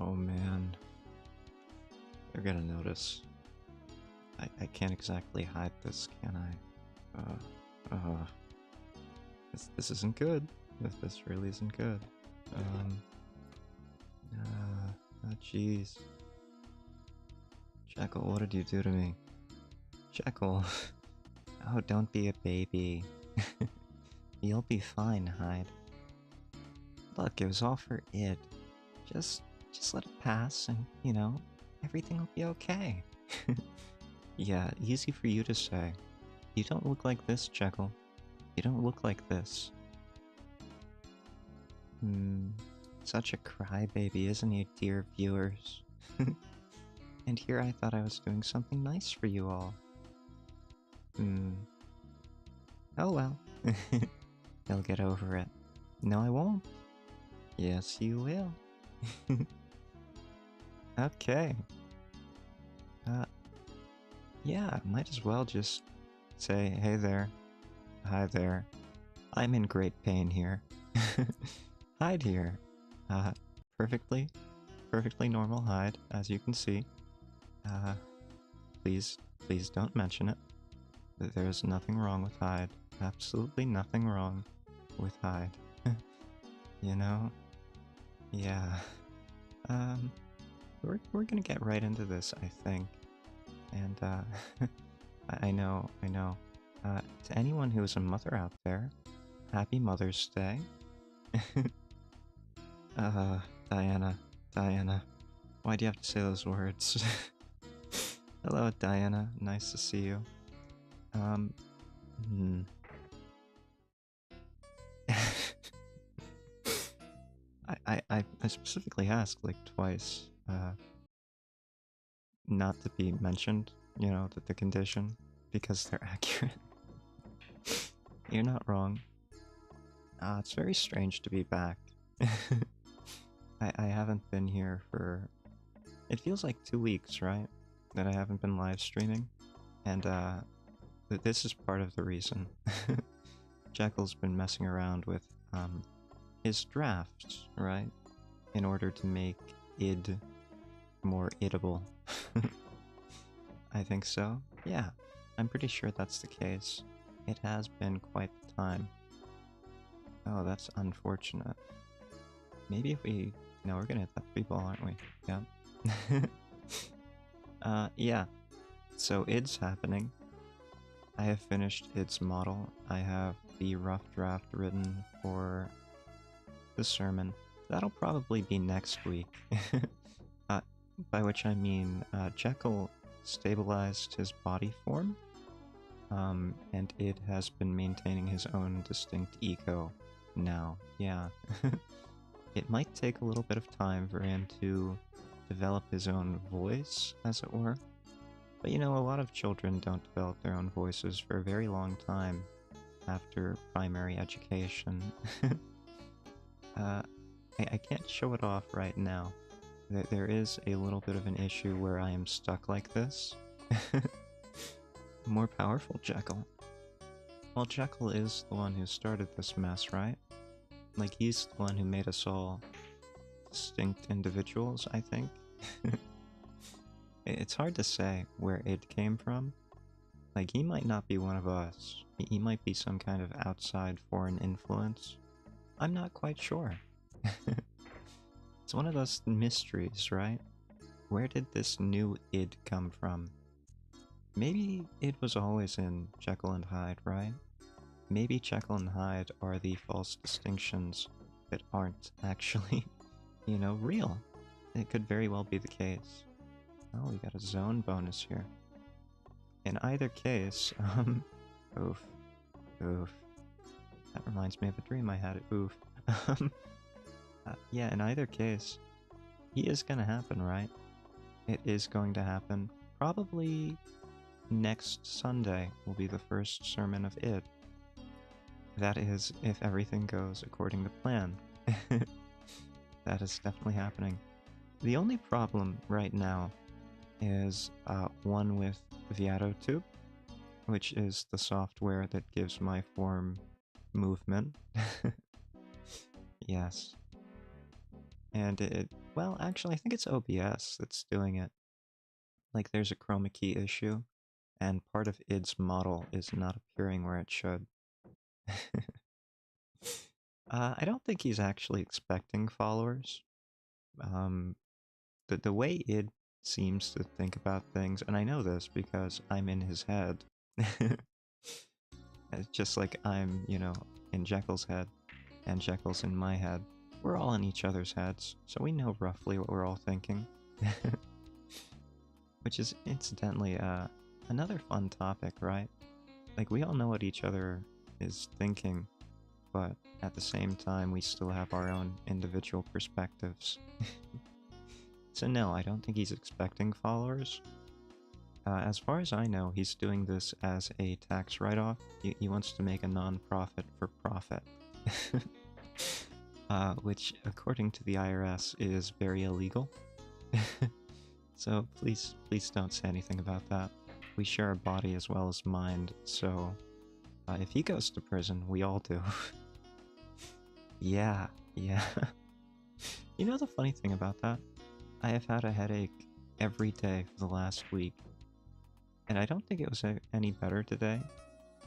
Oh man, they're gonna notice. I can't exactly hide this, can I? This isn't good. This really isn't good. Jeez. Jekyll, what did you do to me? Jekyll. Oh, don't be a baby. You'll be fine, Hyde. Look, it was all for id. Just let it pass and, you know, everything will be okay. Yeah, easy for you to say. You don't look like this, Jekyll. You don't look like this. Such a crybaby, isn't he, dear viewers? And here I thought I was doing something nice for you all. Oh well. You'll get over it. No, I won't. Yes, you will. Okay. Yeah, might as well just say, hey there. Hi there. I'm in great pain here. Hyde here. Perfectly normal Hyde, as you can see. Please don't mention it. There's nothing wrong with Hyde. Absolutely nothing wrong with Hyde. You know? Yeah. We're gonna get right into this, I think. And, I know. To anyone who is a mother out there, happy Mother's Day. Diana, why do you have to say those words? Hello, Diana, nice to see you. I specifically asked, like, twice, not to be mentioned, you know, the condition, because they're accurate. You're not wrong. It's very strange to be back. I haven't been here for... It feels like 2 weeks, right? That I haven't been live streaming. And, this is part of the reason. Jekyll's been messing around with, his drafts, right? In order to make id more idable. I think so. Yeah, I'm pretty sure that's the case. It has been quite the time. Oh, that's unfortunate. Maybe if we... No, we're gonna hit that 3-ball, aren't we? Yeah. Yeah. So id's happening. I have finished id's model. I have the rough draft written for the sermon. That'll probably be next week. By which I mean, Jekyll stabilized his body form, and id has been maintaining his own distinct ego now. Yeah. It might take a little bit of time for him to develop his own voice, as it were. But you know, a lot of children don't develop their own voices for a very long time after primary education. I can't show it off right now. There is a little bit of an issue where I am stuck like this. More powerful Jekyll. Well, Jekyll is the one who started this mess, right? Like, he's the one who made us all distinct individuals, I think. It's hard to say where it came from. Like, he might not be one of us. He might be some kind of outside foreign influence. I'm not quite sure. It's one of those mysteries, right? Where did this new id come from? Maybe it was always in Jekyll and Hyde, right? Maybe Jekyll and Hyde are the false distinctions that aren't actually, you know, real. It could very well be the case. Oh, we got a zone bonus here. In either case, oof. That reminds me of a dream I had, oof. Yeah, in either case, he is gonna happen, right? It is going to happen. Probably next Sunday will be the first sermon of id. That is, if everything goes according to plan. That is definitely happening. The only problem right now is one with ViatoTube, which is the software that gives my form movement. Yes. And well, actually, I think it's OBS that's doing it. Like, there's a chroma key issue, and part of id's model is not appearing where it should. I don't think he's actually expecting followers. Um, the way id seems to think about things, and I know this because I'm in his head. It's just like I'm, in Jekyll's head, and Jekyll's in my head. We're all in each other's heads, so we know roughly what we're all thinking. Which is, incidentally, another fun topic, right? Like, we all know what each other is thinking, but at the same time, we still have our own individual perspectives. So no, I don't think he's expecting followers. As far as I know, he's doing this as a tax write-off. He wants to make a non-profit for profit. Which, according to the IRS, is very illegal. So please don't say anything about that. We share a body as well as mind, so if he goes to prison, we all do. Yeah. You know the funny thing about that? I have had a headache every day for the last week. And I don't think it was any better today,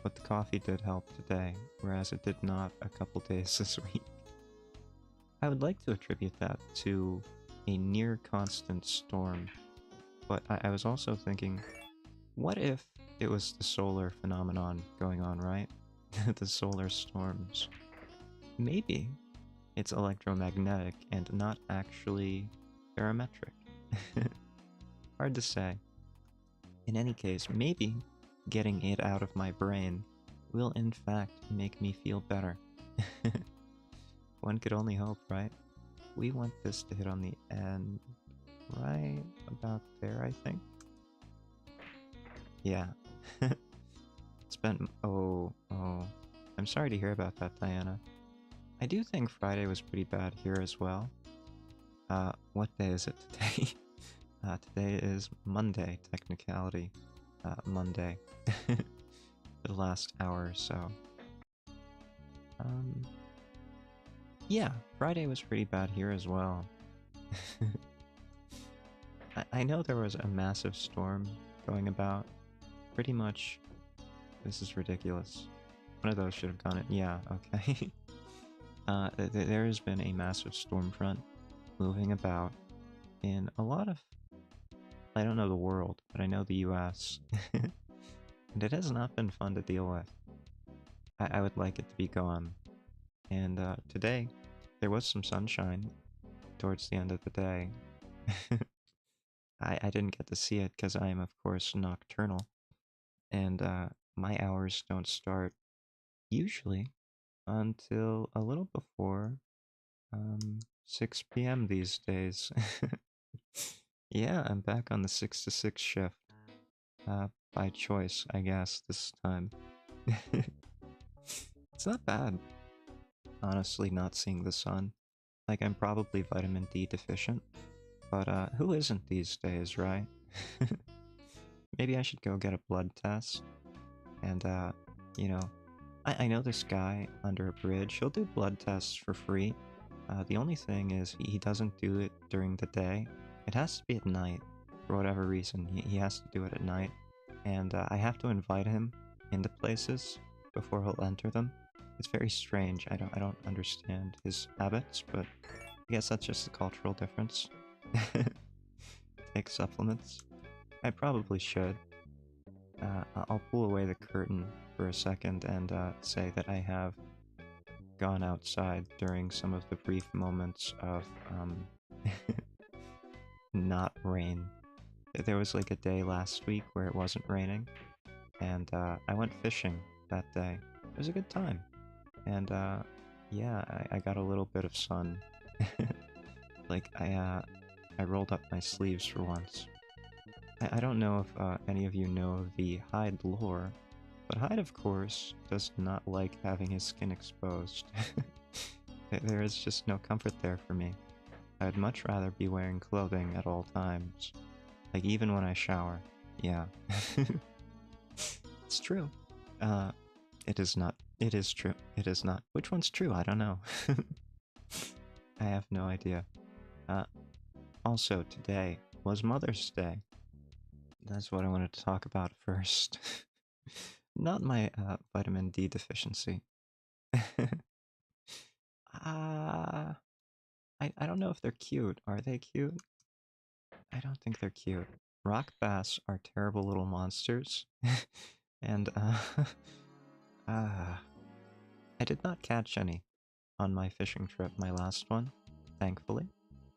but the coffee did help today, whereas it did not a couple days this week. I would like to attribute that to a near constant storm, but I was also thinking, what if it was the solar phenomenon going on, right? The solar storms. Maybe it's electromagnetic and not actually barometric. Hard to say. In any case, maybe getting it out of my brain will in fact make me feel better. One could only hope, right? We want this to hit on the end, right about there, I think. Yeah. It's been... Oh. I'm sorry to hear about that, Diana. I do think Friday was pretty bad here as well. What day is it today? Today is Monday, technicality. Monday. For the last hour or so. Yeah, Friday was pretty bad here as well. I know there was a massive storm going about. Pretty much... This is ridiculous. One of those should have gone in. Yeah, okay. There has been a massive storm front moving about in a lot of... I don't know the world, but I know the US. And it has not been fun to deal with. I would like it to be gone. And today, there was some sunshine towards the end of the day. I didn't get to see it because I am, of course, nocturnal. And my hours don't start usually until a little before 6 p.m. these days. Yeah, I'm back on the 6 to 6 shift. By choice, I guess, this time. It's not bad, honestly, not seeing the sun. Like, I'm probably vitamin D deficient, but who isn't these days, right? Maybe I should go get a blood test. And, I know this guy under a bridge. He'll do blood tests for free. The only thing is he doesn't do it during the day. It has to be at night. For whatever reason, he has to do it at night. And I have to invite him into places before he'll enter them. It's very strange. I don't understand his habits, but I guess that's just a cultural difference. Take supplements. I probably should. I'll pull away the curtain for a second and say that I have gone outside during some of the brief moments of not rain. There was like a day last week where it wasn't raining, and I went fishing that day. It was a good time. And yeah, I got a little bit of sun. Like, I rolled up my sleeves for once. I don't know if any of you know the Hyde lore, but Hyde, of course, does not like having his skin exposed. There is just no comfort there for me. I'd much rather be wearing clothing at all times. Like, even when I shower. Yeah. It's true. It is not. It is true. It is not. Which one's true? I don't know. I have no idea. Uh, Also, today was Mother's Day. That's what I wanted to talk about first. Not my vitamin D deficiency. uh, I don't know if they're cute. Are they cute? I don't think they're cute. Rock bass are terrible little monsters. And, uh, I did not catch any on my fishing trip, my last one. Thankfully,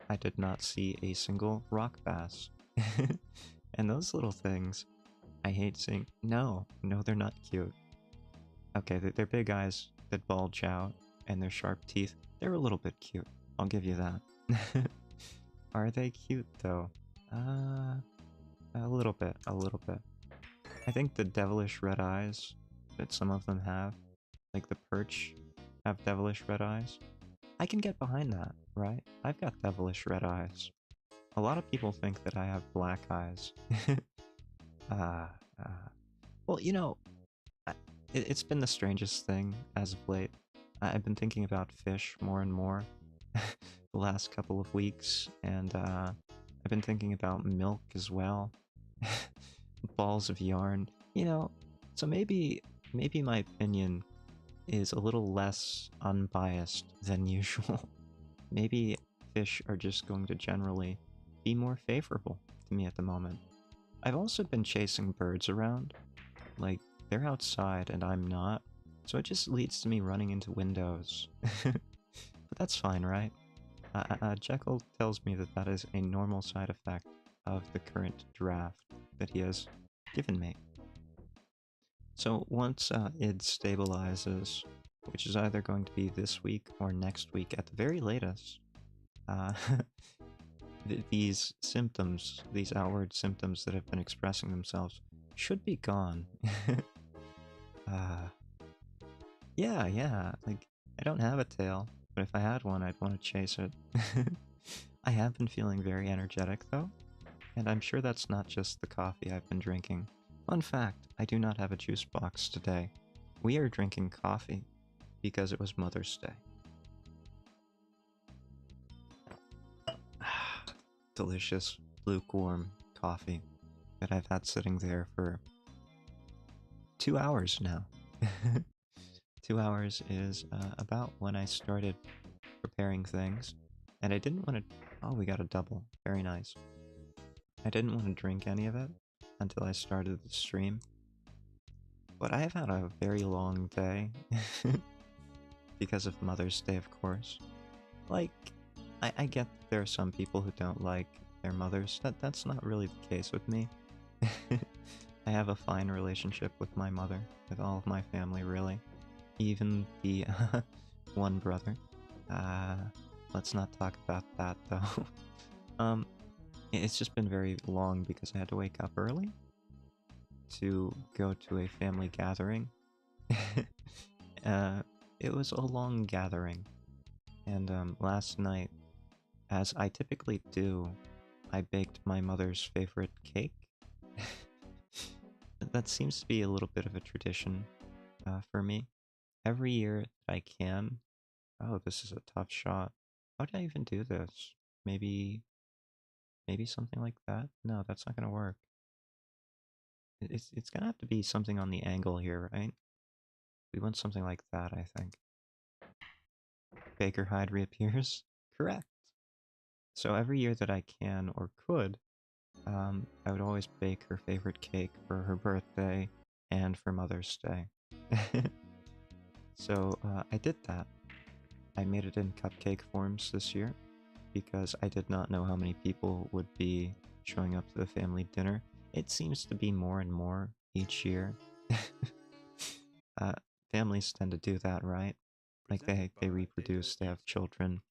I did not see a single rock bass. And those little things, I hate seeing. No, they're not cute. Okay, their big eyes that bulge out and their sharp teeth, they're a little bit cute. I'll give you that. Are they cute, though? A little bit, a little bit. I think the devilish red eyes that some of them have, like the perch, have devilish red eyes. I can get behind that, right? I've got devilish red eyes. A lot of people think that I have black eyes. uh, uh, well, you know, it's been the strangest thing as of late. I've been thinking about fish more and more the last couple of weeks, and I've been thinking about milk as well. Balls of yarn, you know. So maybe my opinion is a little less unbiased than usual. Maybe fish are just going to generally be more favorable to me at the moment. I've also been chasing birds around. Like, they're outside and I'm not, so it just leads to me running into windows. But that's fine, right? Jekyll tells me that that is a normal side effect of the current draft that he has given me. So once id stabilizes, which is either going to be this week or next week at the very latest, uh, these symptoms, these outward symptoms that have been expressing themselves, should be gone. uh, yeah, like, I don't have a tail, but if I had one, I'd want to chase it. I have been feeling very energetic, though, and I'm sure that's not just the coffee I've been drinking. Fun fact, I do not have a juice box today. We are drinking coffee because it was Mother's Day. Delicious, lukewarm coffee that I've had sitting there for 2 hours now. 2 hours is about when I started preparing things, and I didn't want to... Oh, we got a double. Very nice. I didn't want to drink any of it until I started the stream, but I have had a very long day because of Mother's Day, of course. Like, I get that there are some people who don't like their mothers. That's not really the case with me. I have a fine relationship with my mother, with all of my family, really. Even the one brother. Let's not talk about that, though. It's just been very long because I had to wake up early to go to a family gathering. It was a long gathering, and last night, as I typically do, I baked my mother's favorite cake. That seems to be a little bit of a tradition for me. Every year that I can... Oh, this is a tough shot. How did I even do this? Maybe something like that? No, that's not gonna work. It's gonna have to be something on the angle here, right? We want something like that, I think. Baker Hyde reappears? Correct. So every year that I can or could, I would always bake her favorite cake for her birthday and for Mother's Day. So I did that. I made it in cupcake forms this year because I did not know how many people would be showing up to the family dinner. It seems to be more and more each year. Families tend to do that, right? Like they reproduce, they have children.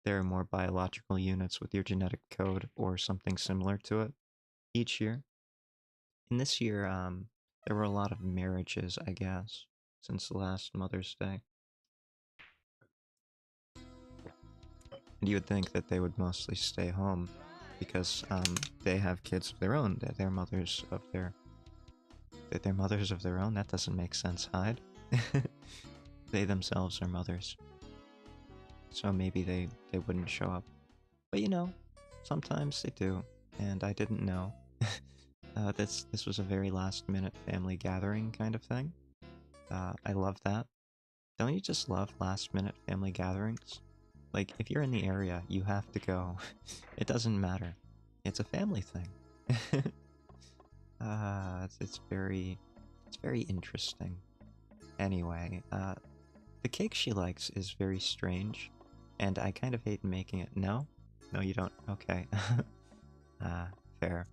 There are more biological units with your genetic code or something similar to it each year. And this year, there were a lot of marriages, I guess, since the last Mother's Day. And you would think that they would mostly stay home because they have kids of their own. They're mothers of their... They're mothers of their own? That doesn't make sense, Hyde. They themselves are mothers. So maybe they wouldn't show up. But you know, sometimes they do, and I didn't know. This was a very last minute family gathering kind of thing. I love that. Don't you just love last minute family gatherings? Like, if you're in the area, you have to go. It doesn't matter. It's a family thing. It's very interesting. Anyway, the cake she likes is very strange, and I kind of hate making it. No? No, you don't? Okay. Fair.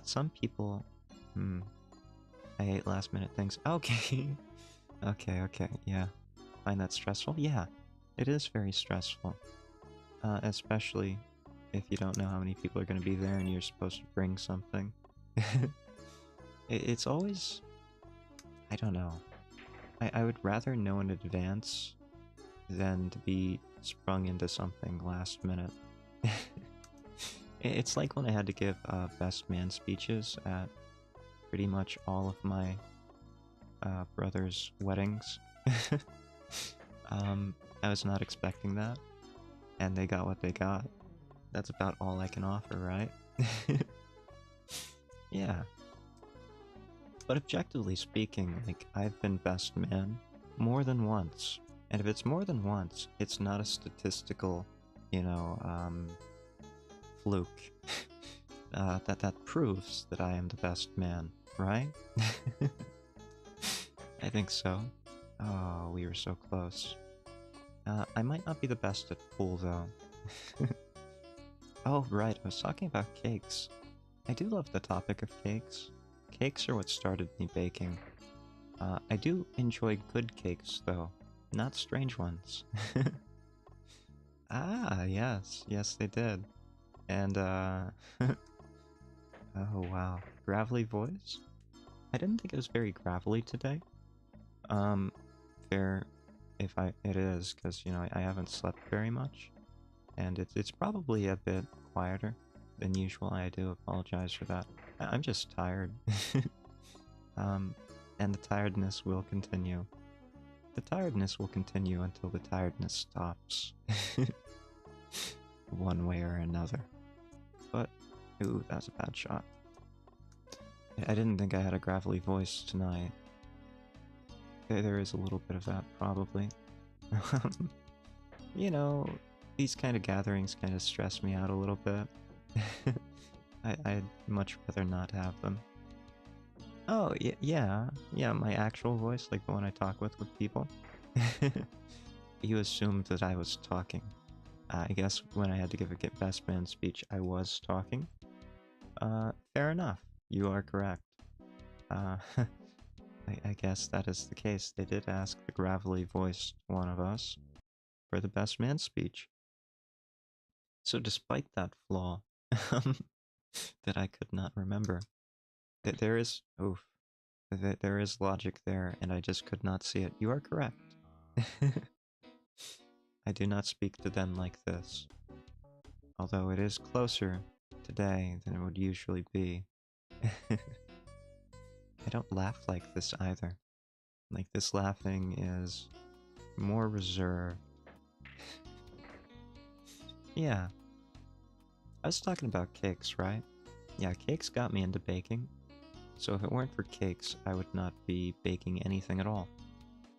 Some people... I hate last minute things. Okay. Okay, yeah. Find that stressful? Yeah, it is very stressful. Especially if you don't know how many people are going to be there and you're supposed to bring something. It's always... I don't know. I would rather know in advance than to be sprung into something last minute. It's like when I had to give best man speeches at pretty much all of my brother's weddings. I was not expecting that, and they got what they got. That's about all I can offer, right? Yeah. But objectively speaking, like, I've been best man more than once. And if it's more than once, it's not a statistical, you know, fluke. That proves that I am the best man, right? I think so. Oh, we were so close. I might not be the best at pool, though. Oh, right, I was talking about cakes. I do love the topic of cakes. Cakes are what started me baking. I do enjoy good cakes, though. Not strange ones. Ah, yes. Yes, they did. And, oh, wow. Gravelly voice? I didn't think it was very gravelly today. Fair if it is, because, you know, I haven't slept very much. And it's probably a bit quieter than usual. I do apologize for that. I'm just tired. And the tiredness will continue. The tiredness will continue until the tiredness stops. One way or another. But, ooh, that was a bad shot. I didn't think I had a gravelly voice tonight. There is a little bit of that, probably. You know, these kind of gatherings kind of stress me out a little bit. I'd much rather not have them. Oh, yeah, my actual voice, like the one I talk with people. You assumed that I was talking. I guess when I had to give a best man speech, I was talking. Fair enough. You are correct. I guess that is the case. They did ask the gravelly voiced one of us for the best man speech. So despite that flaw, that I could not remember, that there is, there is logic there, and I just could not see it. You are correct. I do not speak to them like this. Although it is closer today than it would usually be. I don't laugh like this either. Like, this laughing is more reserved. Yeah. I was talking about cakes, right? Yeah, cakes got me into baking. So if it weren't for cakes, I would not be baking anything at all.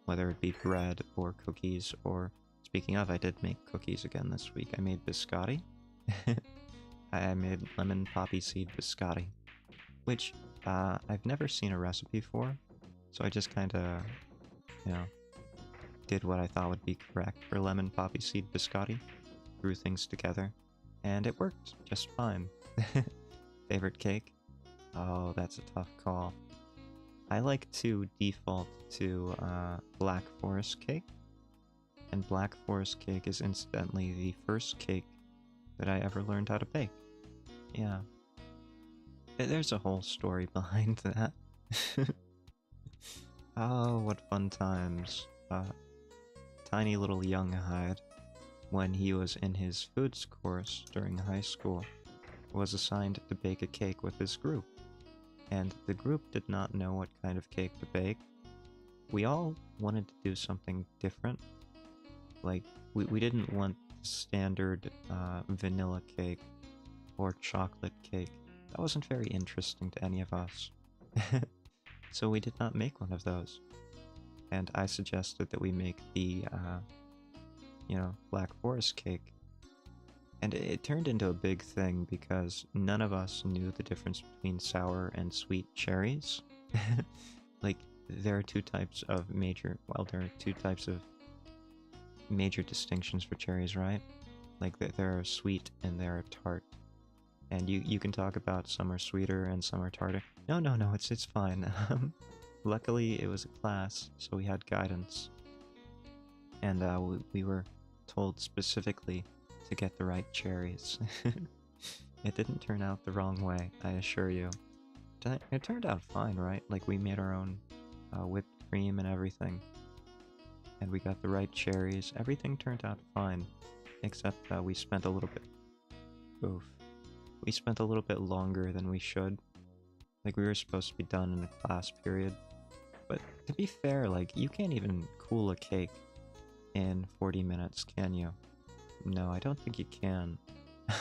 Whether it be bread or cookies or... Speaking of, I did make cookies again this week. I made biscotti. I made lemon poppy seed biscotti. Which, I've never seen a recipe for. So I just kinda, you know, did what I thought would be correct for lemon poppy seed biscotti. Threw things together. And it worked just fine. Favorite cake? Oh, that's a tough call. I like to default to Black Forest cake. And Black Forest cake is incidentally the first cake that I ever learned how to bake. Yeah. There's a whole story behind that. Oh, what fun times. Tiny little young Hyde, when he was in his foods course during high school, was assigned to bake a cake with his group. And the group did not know what kind of cake to bake. We all wanted to do something different. Like, we didn't want standard vanilla cake or chocolate cake. That wasn't very interesting to any of us. So we did not make one of those. And I suggested that we make the, Black Forest cake. And it turned into a big thing because none of us knew the difference between sour and sweet cherries. Like, there are two types of major distinctions for cherries, right? Like, there are sweet and there are tart. And you can talk about some are sweeter and some are tartar. No, it's fine. Luckily, it was a class, so we had guidance. And we were told specifically to get the right cherries. It didn't turn out the wrong way, I assure you. It turned out fine, right? Like, we made our own whipped cream and everything. And we got the right cherries. Everything turned out fine. Except we spent a little bit... Oof. We spent a little bit longer than we should. Like, we were supposed to be done in a class period. But to be fair, like, you can't even cool a cake in 40 minutes, can you? No, I don't think you can.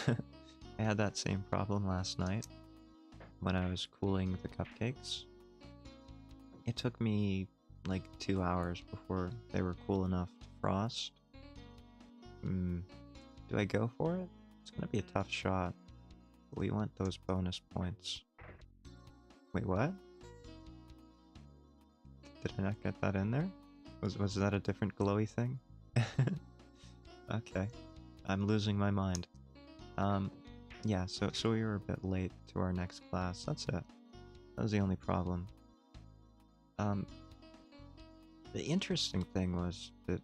I had that same problem last night when I was cooling the cupcakes. It took me like 2 hours before they were cool enough to frost. Do I go for it? It's gonna be a tough shot. But we want those bonus points. Wait, what? Did I not get that in there? Was that a different glowy thing? Okay. I'm losing my mind. Yeah, so we were a bit late to our next class. That's it. That was the only problem. The interesting thing was that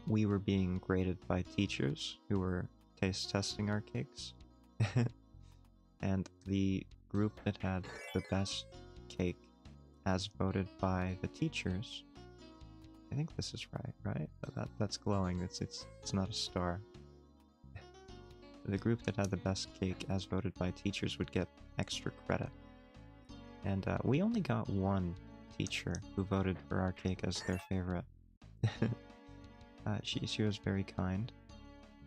we were being graded by teachers who were taste testing our cakes. And the group that had the best cake as voted by the teachers, I think this is right? That's glowing. It's not a star. The group that had the best cake as voted by teachers would get extra credit. And we only got one teacher who voted for our cake as their favorite. She was very kind,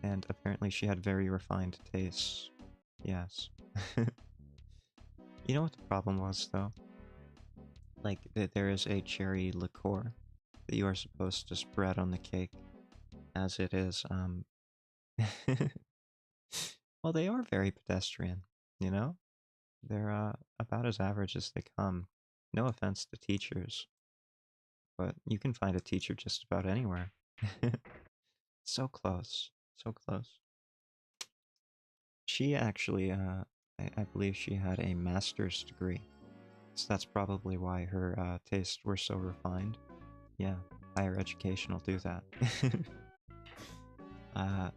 and apparently she had very refined tastes. Yes. You know what the problem was, though? Like, there is a cherry liqueur that you are supposed to spread on the cake, as it is, well, they are very pedestrian, you know? They're, about as average as they come. No offense to teachers, but you can find a teacher just about anywhere. So close. So close. She actually, I believe she had a master's degree. So that's probably why her tastes were so refined. Yeah, higher education will do that. I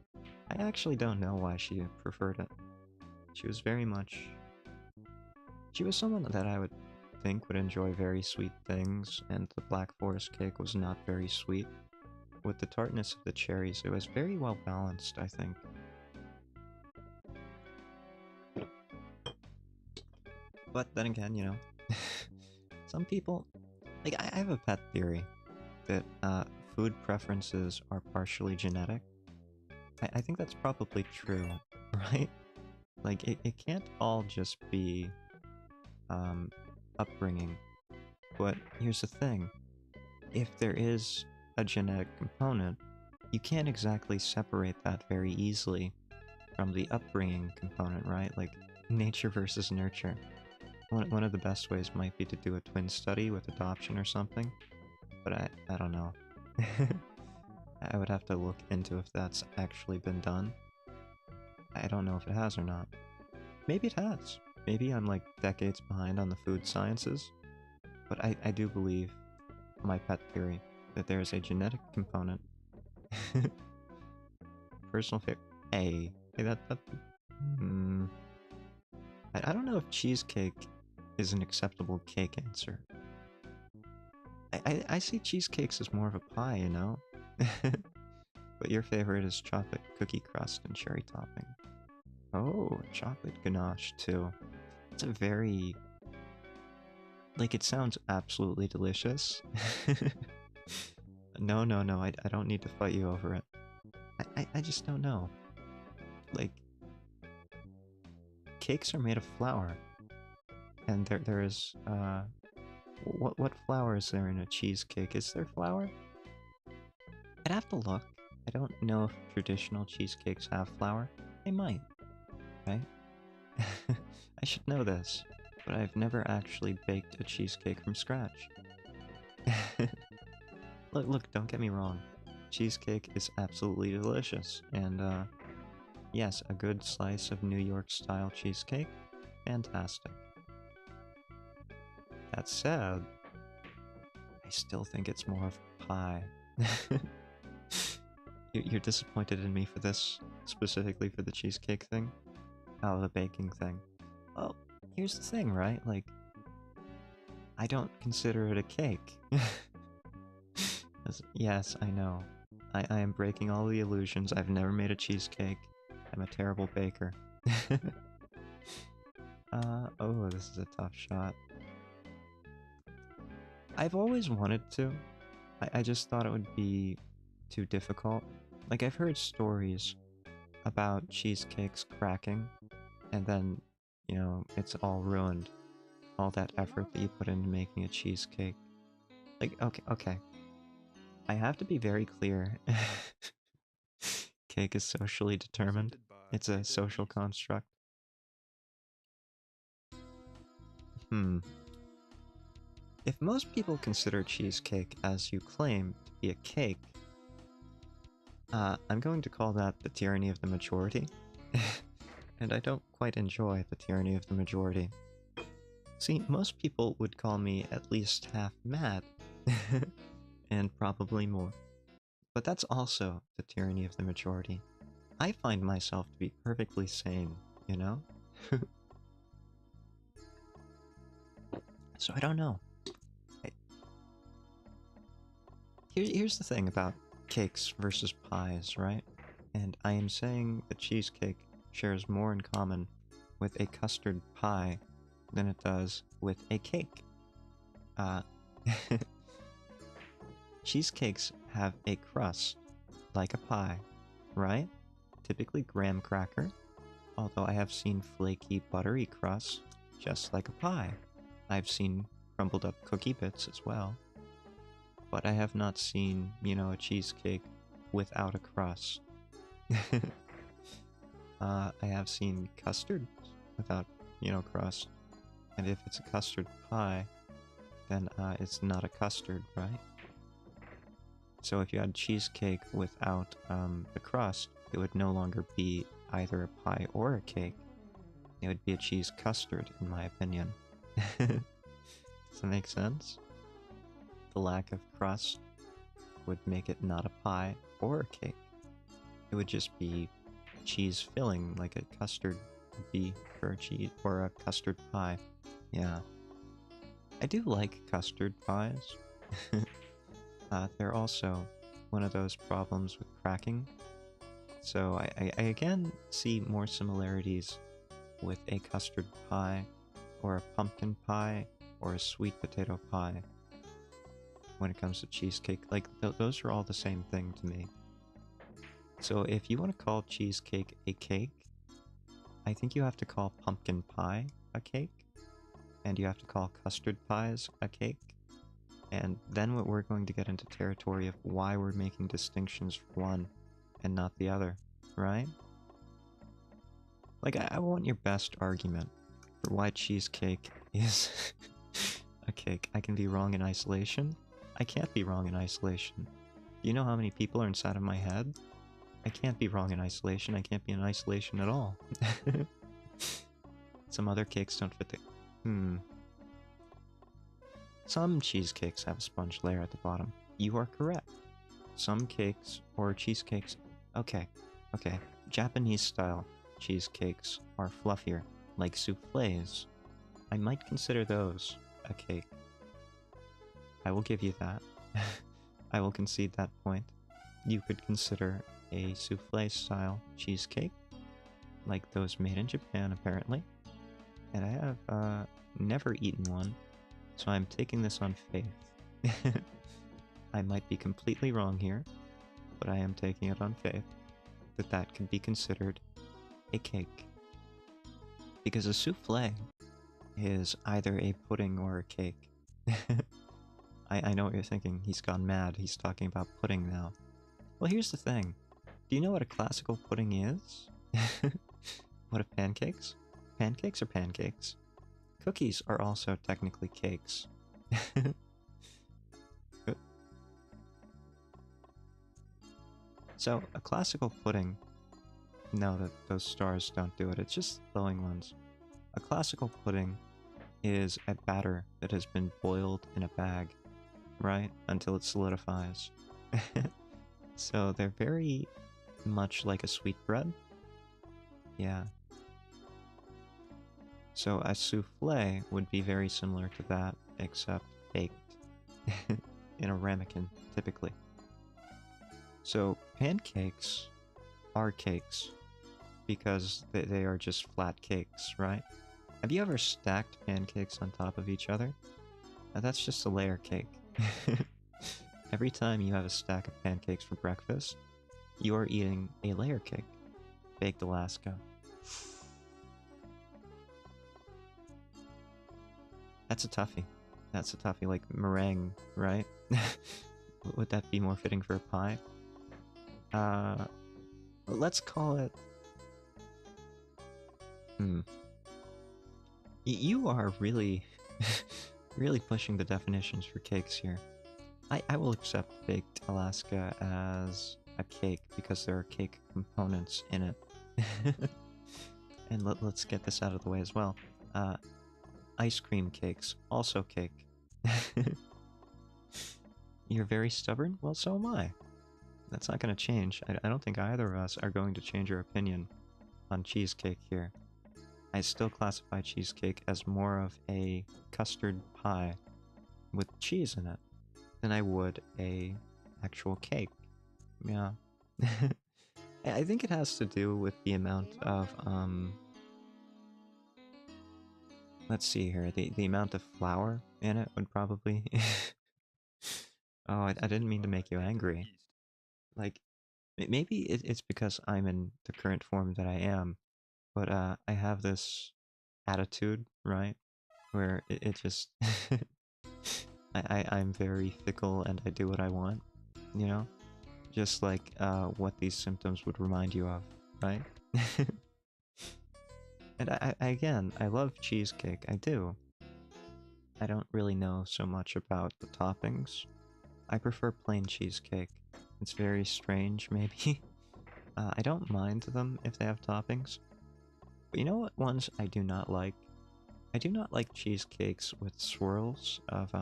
actually don't know why she preferred it. She was very much... She was someone that I would think would enjoy very sweet things, and the Black Forest cake was not very sweet. With the tartness of the cherries, it was very well balanced, I think. But then again, you know, some people... Like, I have a pet theory that food preferences are partially genetic. I think that's probably true, right? Like, it can't all just be upbringing. But here's the thing. If there is a genetic component, you can't exactly separate that very easily from the upbringing component, right? Like, nature versus nurture. One of the best ways might be to do a twin study with adoption or something, but I don't know. I would have to look into if that's actually been done. I don't know if it has or not. Maybe it has. Maybe I'm like decades behind on the food sciences, but I do believe my pet theory that there is a genetic component. Personal favorite. Hey, I don't know if cheesecake is an acceptable cake answer. I see cheesecakes as more of a pie, you know? But your favorite is chocolate cookie crust and cherry topping. Oh, chocolate ganache too. It's a very... Like, it sounds absolutely delicious. No, I don't need to fight you over it. I just don't know. Like, cakes are made of flour. And there is, what flour is there in a cheesecake? Is there flour? I'd have to look. I don't know if traditional cheesecakes have flour. They might, right? I should know this, but I've never actually baked a cheesecake from scratch. Look, don't get me wrong. Cheesecake is absolutely delicious, and yes, a good slice of New York-style cheesecake, fantastic. That said, I still think it's more of pie. You're disappointed in me for this, specifically for the cheesecake thing? Oh, the baking thing. Well, here's the thing, right? Like, I don't consider it a cake. Yes, I know. I am breaking all the illusions. I've never made a cheesecake. I'm a terrible baker. Oh, this is a tough shot. I've always wanted to. I just thought it would be too difficult. Like, I've heard stories about cheesecakes cracking, and then, you know, it's all ruined. All that effort that you put into making a cheesecake. Like, okay. I have to be very clear. Cake is socially determined. It's a social construct. If most people consider cheesecake as you claim to be a cake, I'm going to call that the tyranny of the majority. And I don't quite enjoy the tyranny of the majority. See, most people would call me at least half mad. And probably more. But that's also the tyranny of the majority. I find myself to be perfectly sane, you know? So I don't know. Here's the thing about cakes versus pies, right? And I am saying that cheesecake shares more in common with a custard pie than it does with a cake. Cheesecakes have a crust, like a pie, right? Typically graham cracker, although I have seen flaky, buttery crusts, just like a pie. I've seen crumbled up cookie bits as well. But I have not seen, you know, a cheesecake without a crust. I have seen custard without, you know, crust. And if it's a custard pie, then it's not a custard, right? So if you had cheesecake without the crust, it would no longer be either a pie or a cake. It would be a cheese custard, in my opinion. Does that make sense? The lack of crust would make it not a pie or a cake. It would just be cheese filling, like a custard would be for a cheese or a custard pie. Yeah. I do like custard pies. They're also one of those problems with cracking. So I again see more similarities with a custard pie, or a pumpkin pie, or a sweet potato pie when it comes to cheesecake. Like, those are all the same thing to me. So if you want to call cheesecake a cake, I think you have to call pumpkin pie a cake, and you have to call custard pies a cake. And then we're going to get into territory of why we're making distinctions for one and not the other, right? Like, I want your best argument for why cheesecake is a cake. I can be wrong in isolation. I can't be wrong in isolation. Do you know how many people are inside of my head? I can't be wrong in isolation. I can't be in isolation at all. Some other cakes don't fit the... Some cheesecakes have a sponge layer at the bottom. You are correct. Some cakes, or cheesecakes... Okay. Japanese style cheesecakes are fluffier, like soufflés. I might consider those a cake. I will give you that. I will concede that point. You could consider a soufflé style cheesecake, like those made in Japan apparently. And I have never eaten one, so I'm taking this on faith. I might be completely wrong here, but I am taking it on faith. that that could be considered a cake. Because a souffle is either a pudding or a cake. I know what you're thinking. He's gone mad. He's talking about pudding now. Well, here's the thing. Do you know what a classical pudding is? What are pancakes? Pancakes are pancakes. Cookies are also technically cakes. So, a classical pudding... No, those stars don't do it. It's just glowing ones. A classical pudding is a batter that has been boiled in a bag, right? Until it solidifies. So they're very much like a sweetbread. Yeah. So a souffle would be very similar to that, except baked in a ramekin, typically. So pancakes are cakes because they are just flat cakes, right? Have you ever stacked pancakes on top of each other? That's just a layer cake. Every time you have a stack of pancakes for breakfast, you are eating a layer cake. Baked Alaska. That's a toughie. That's a toughie, like meringue, right? Would that be more fitting for a pie? Let's call it... You are really, really pushing the definitions for cakes here. I will accept Baked Alaska as a cake because there are cake components in it. And let's get this out of the way as well. Ice cream cakes, also cake. You're very stubborn? Well, so am I. That's not going to change. I don't think either of us are going to change our opinion on cheesecake here. I still classify cheesecake as more of a custard pie with cheese in it than I would a actual cake. Yeah. I think it has to do with the amount of, let's see here, the amount of flour in it would probably... Oh, I didn't mean to make you angry. Like, maybe it's because I'm in the current form that I am, but I have this attitude, right? Where it just... I'm very fickle and I do what I want, you know? Just like what these symptoms would remind you of, right? And again, I love cheesecake, I do. I don't really know so much about the toppings. I prefer plain cheesecake. It's very strange, maybe. I don't mind them if they have toppings. But you know what ones I do not like? I do not like cheesecakes with swirls of,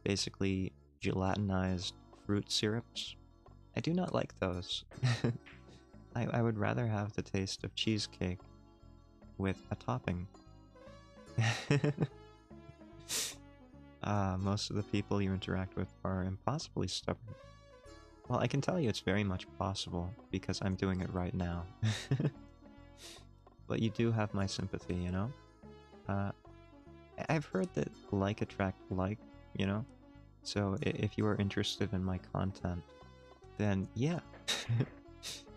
basically gelatinized fruit syrups. I do not like those. I would rather have the taste of cheesecake with a topping. Most of the people you interact with are impossibly stubborn. Well, I can tell you it's very much possible, because I'm doing it right now. But you do have my sympathy, you know? I've heard that like attract like, you know? So if you are interested in my content, then yeah,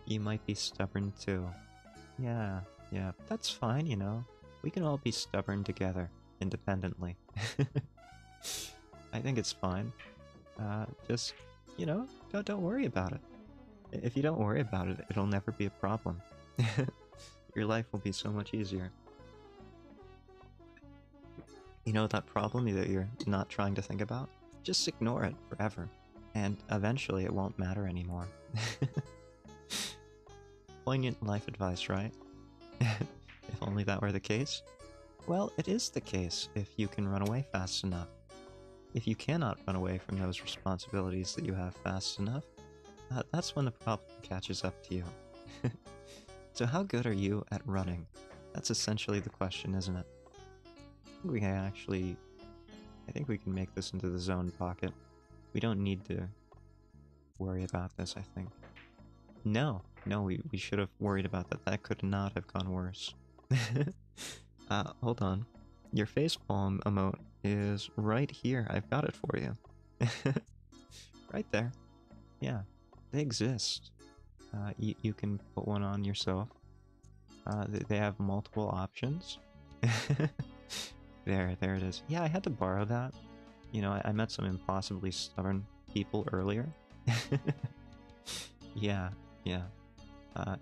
you might be stubborn too. Yeah, that's fine, you know? We can all be stubborn together, independently. I think it's fine. Just, you know, don't worry about it. If you don't worry about it, it'll never be a problem. Your life will be so much easier. You know that problem that you're not trying to think about? Just ignore it forever, and eventually it won't matter anymore. Poignant life advice, right? If only that were the case. Well, it is the case if you can run away fast enough. If you cannot run away from those responsibilities that you have fast enough, that's when the problem catches up to you. So how good are you at running? That's essentially the question, isn't it? We can actually... I think we can make this into the zone pocket. We don't need to worry about this, I think. No, we should have worried about that. That could not have gone worse. Hold on. Your facepalm emote is right here. I've got it for you. Right there. Yeah, they exist. You can put one on yourself. They have multiple options. There it is. Yeah, I had to borrow that. You know, I met some impossibly stubborn people earlier. Yeah, yeah.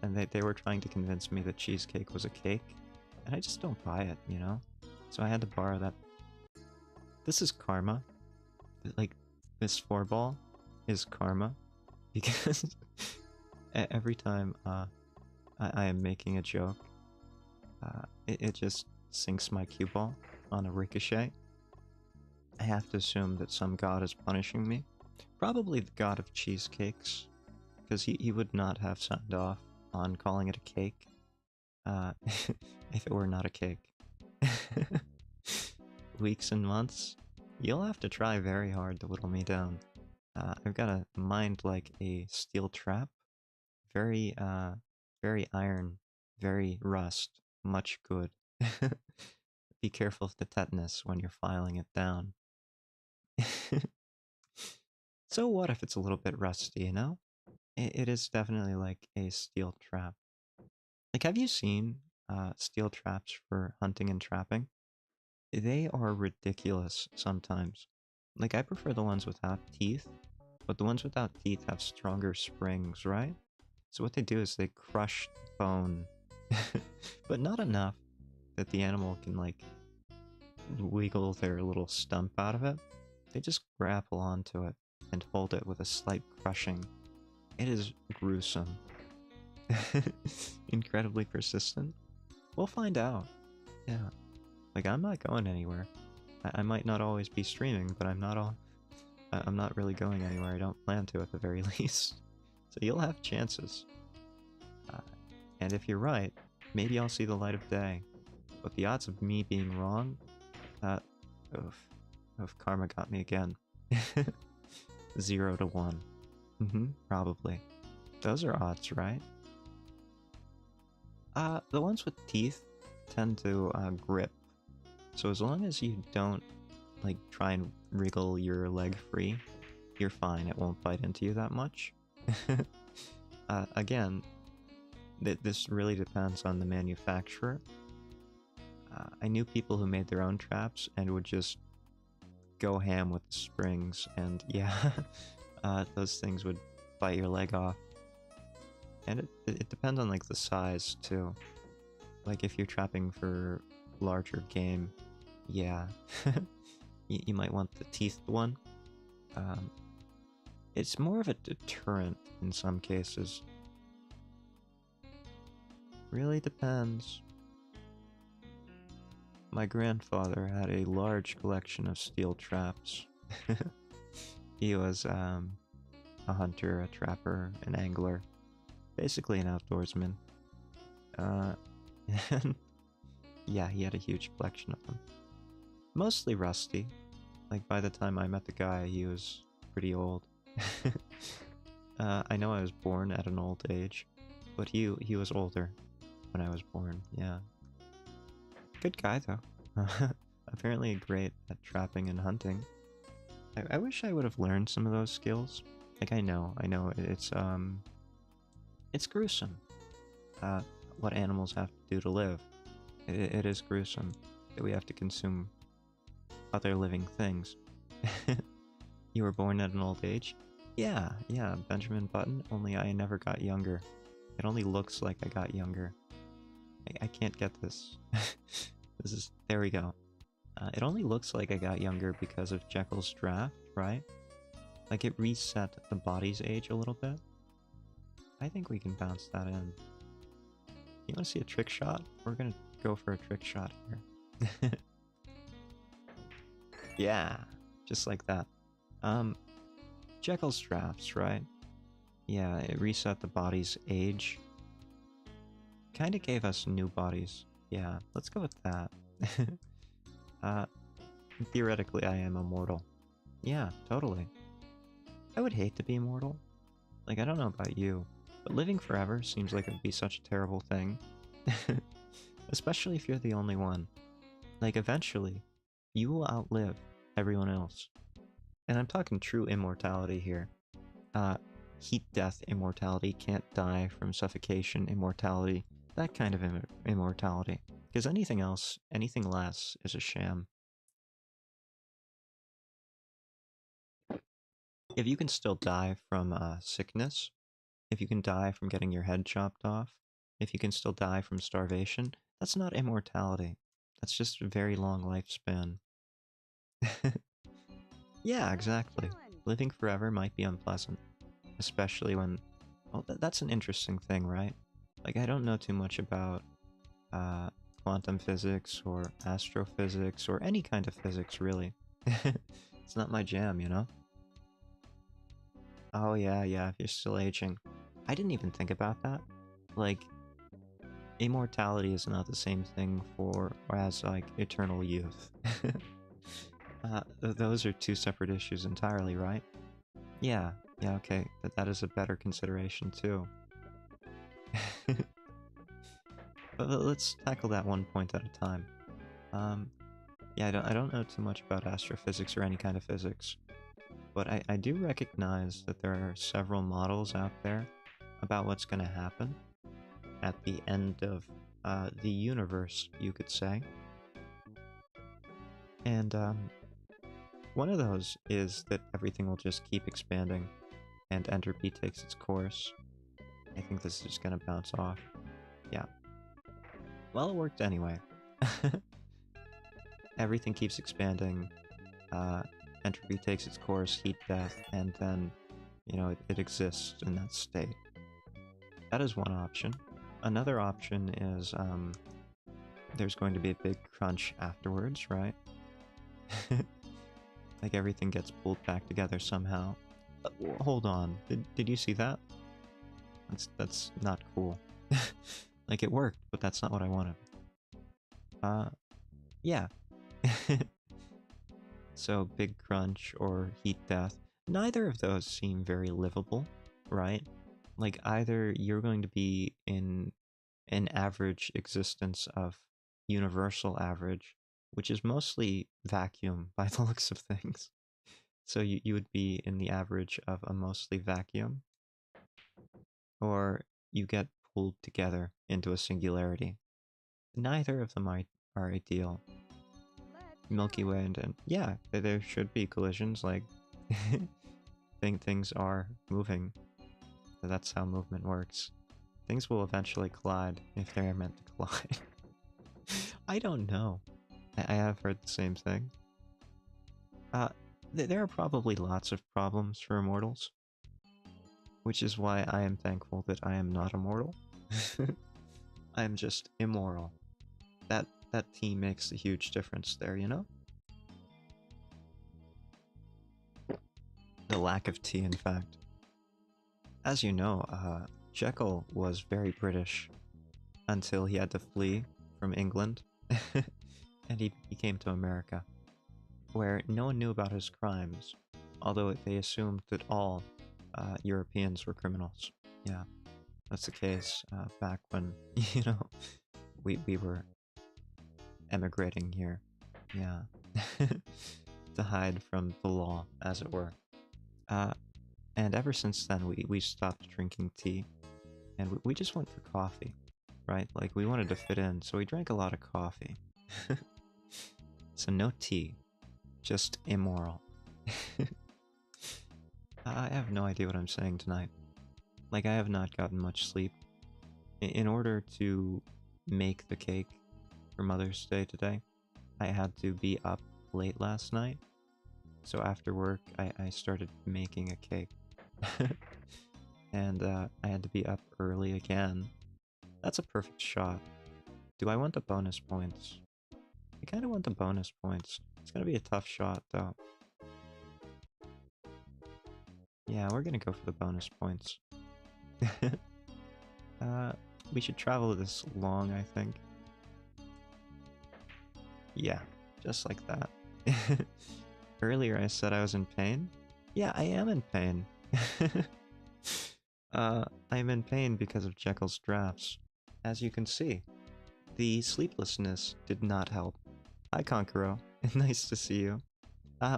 And they were trying to convince me that cheesecake was a cake, and I just don't buy it, you know? So I had to borrow that. This is karma. Like, this 4-ball is karma, because every time I am making a joke, it just sinks my cue ball on a ricochet. I have to assume that some god is punishing me. Probably the god of cheesecakes, because he would not have signed off on calling it a cake if it were not a cake. Weeks and months? You'll have to try very hard to whittle me down. I've got a mind like a steel trap. Very, very iron, very rust, much good. Be careful of the tetanus when you're filing it down. So what if it's a little bit rusty, you know? It is definitely like a steel trap. Like, have you seen steel traps for hunting and trapping? They are ridiculous sometimes. Like, I prefer the ones without teeth, but the ones without teeth have stronger springs, right? So what they do is they crush the bone, but not enough that the animal can, like, wiggle their little stump out of it. They just grapple onto it and hold it with a slight crushing. It is gruesome. Incredibly persistent? We'll find out. Yeah. Like, I'm not going anywhere. I might not always be streaming, but I'm not really going anywhere. I don't plan to, at the very least. So you'll have chances. And if you're right, maybe I'll see the light of day. But the odds of me being wrong, oof, karma got me again. 0 to 1. Probably. Those are odds, right? The ones with teeth tend to grip. So as long as you don't, like, try and wriggle your leg free, you're fine. It won't bite into you that much. Again, this really depends on the manufacturer. I knew people who made their own traps and would just go ham with the springs, and yeah, those things would bite your leg off. And it depends on, like, the size too. Like, if you're trapping for larger game, yeah, you might want the teethed one. It's more of a deterrent in some cases. Really depends. My grandfather had a large collection of steel traps. He was a hunter, a trapper, an angler, basically an outdoorsman. And yeah, he had a huge collection of them. Mostly rusty. Like, by the time I met the guy, he was pretty old. I know I was born at an old age, but he was older when I was born, yeah. Good guy, though. Apparently great at trapping and hunting. I wish I would have learned some of those skills. Like, I know, it's gruesome. What animals have to do to live. It is gruesome that we have to consume other living things. You were born at an old age? Yeah, Benjamin Button, only I never got younger. It only looks like I got younger. I can't get this. There we go. It only looks like I got younger because of Jekyll's draft, right? Like, it reset the body's age a little bit. I think we can bounce that in. You want to see a trick shot? We're gonna go for a trick shot here. Yeah, just like that. Jekyll's drafts, right? Yeah, it reset the body's age. Kinda gave us new bodies. Yeah, let's go with that. Theoretically, I am immortal. Yeah, totally. I would hate to be immortal. Like, I don't know about you, but living forever seems like it would be such a terrible thing. Especially if you're the only one. Like, eventually, you will outlive everyone else. And I'm talking true immortality here. heat death immortality, can't die from suffocation immortality, that kind of immortality. Because anything else, anything less, is a sham. If you can still die from sickness, if you can die from getting your head chopped off, if you can still die from starvation, that's not immortality. That's just a very long lifespan. Yeah, exactly. Living forever might be unpleasant. Especially when... Well, that's an interesting thing, right? Like, I don't know too much about quantum physics or astrophysics or any kind of physics, really. It's not my jam, you know? Oh yeah, if you're still aging. I didn't even think about that. Like, immortality is not the same thing as, like, eternal youth. Those are two separate issues entirely, right? Yeah, okay. That is a better consideration, too. But let's tackle that one point at a time. Yeah, I don't know too much about astrophysics or any kind of physics, but I do recognize that there are several models out there about what's going to happen at the end of the universe, you could say. And one of those is that everything will just keep expanding and entropy takes its course. I think this is just going to bounce off. Yeah. Well, it worked anyway. Everything keeps expanding, entropy takes its course, heat death, and then, you know, it exists in that state. That is one option. Another option is, there's going to be a big crunch afterwards, right? Like everything gets pulled back together somehow. Hold on, did you see that? That's not cool. Like, it worked, but that's not what I wanted. Yeah. So, big crunch or heat death. Neither of those seem very livable, right? Like, either you're going to be in an average existence of universal average, which is mostly vacuum by the looks of things. So you would be in the average of a mostly vacuum, or you get pulled together into a singularity. Neither of them are ideal. Milky Way and yeah, there should be collisions, like things are moving. That's how movement works. Things will eventually collide if they're meant to collide. I don't know. I have heard the same thing. There are probably lots of problems for immortals, which is why I am thankful that I am not immortal. I am just immoral. That tea makes a huge difference there, you know? The lack of tea, in fact. As you know, Jekyll was very British until he had to flee from England, and he came to America, where no one knew about his crimes, although they assumed that all Europeans were criminals. Yeah, that's the case back when, you know, we were emigrating here. Yeah. To hide from the law, as it were. And ever since then, we stopped drinking tea, and we just went for coffee, right? Like, we wanted to fit in, so we drank a lot of coffee. So no tea, just immoral. I have no idea what I'm saying tonight. Like, I have not gotten much sleep. In order to make the cake for Mother's Day today, I had to be up late last night. So after work, I started making a cake. And I had to be up early again. That's a perfect shot. Do I want the bonus points? I kind of want the bonus points. It's gonna be a tough shot, though. Yeah, we're gonna go for the bonus points. We should travel this long, I think. Yeah, just like that. Earlier I said I was in pain. Yeah, I am in pain. I'm in pain because of Jekyll's drafts. As you can see, the sleeplessness did not help. Hi, Konkuro. Nice to see you.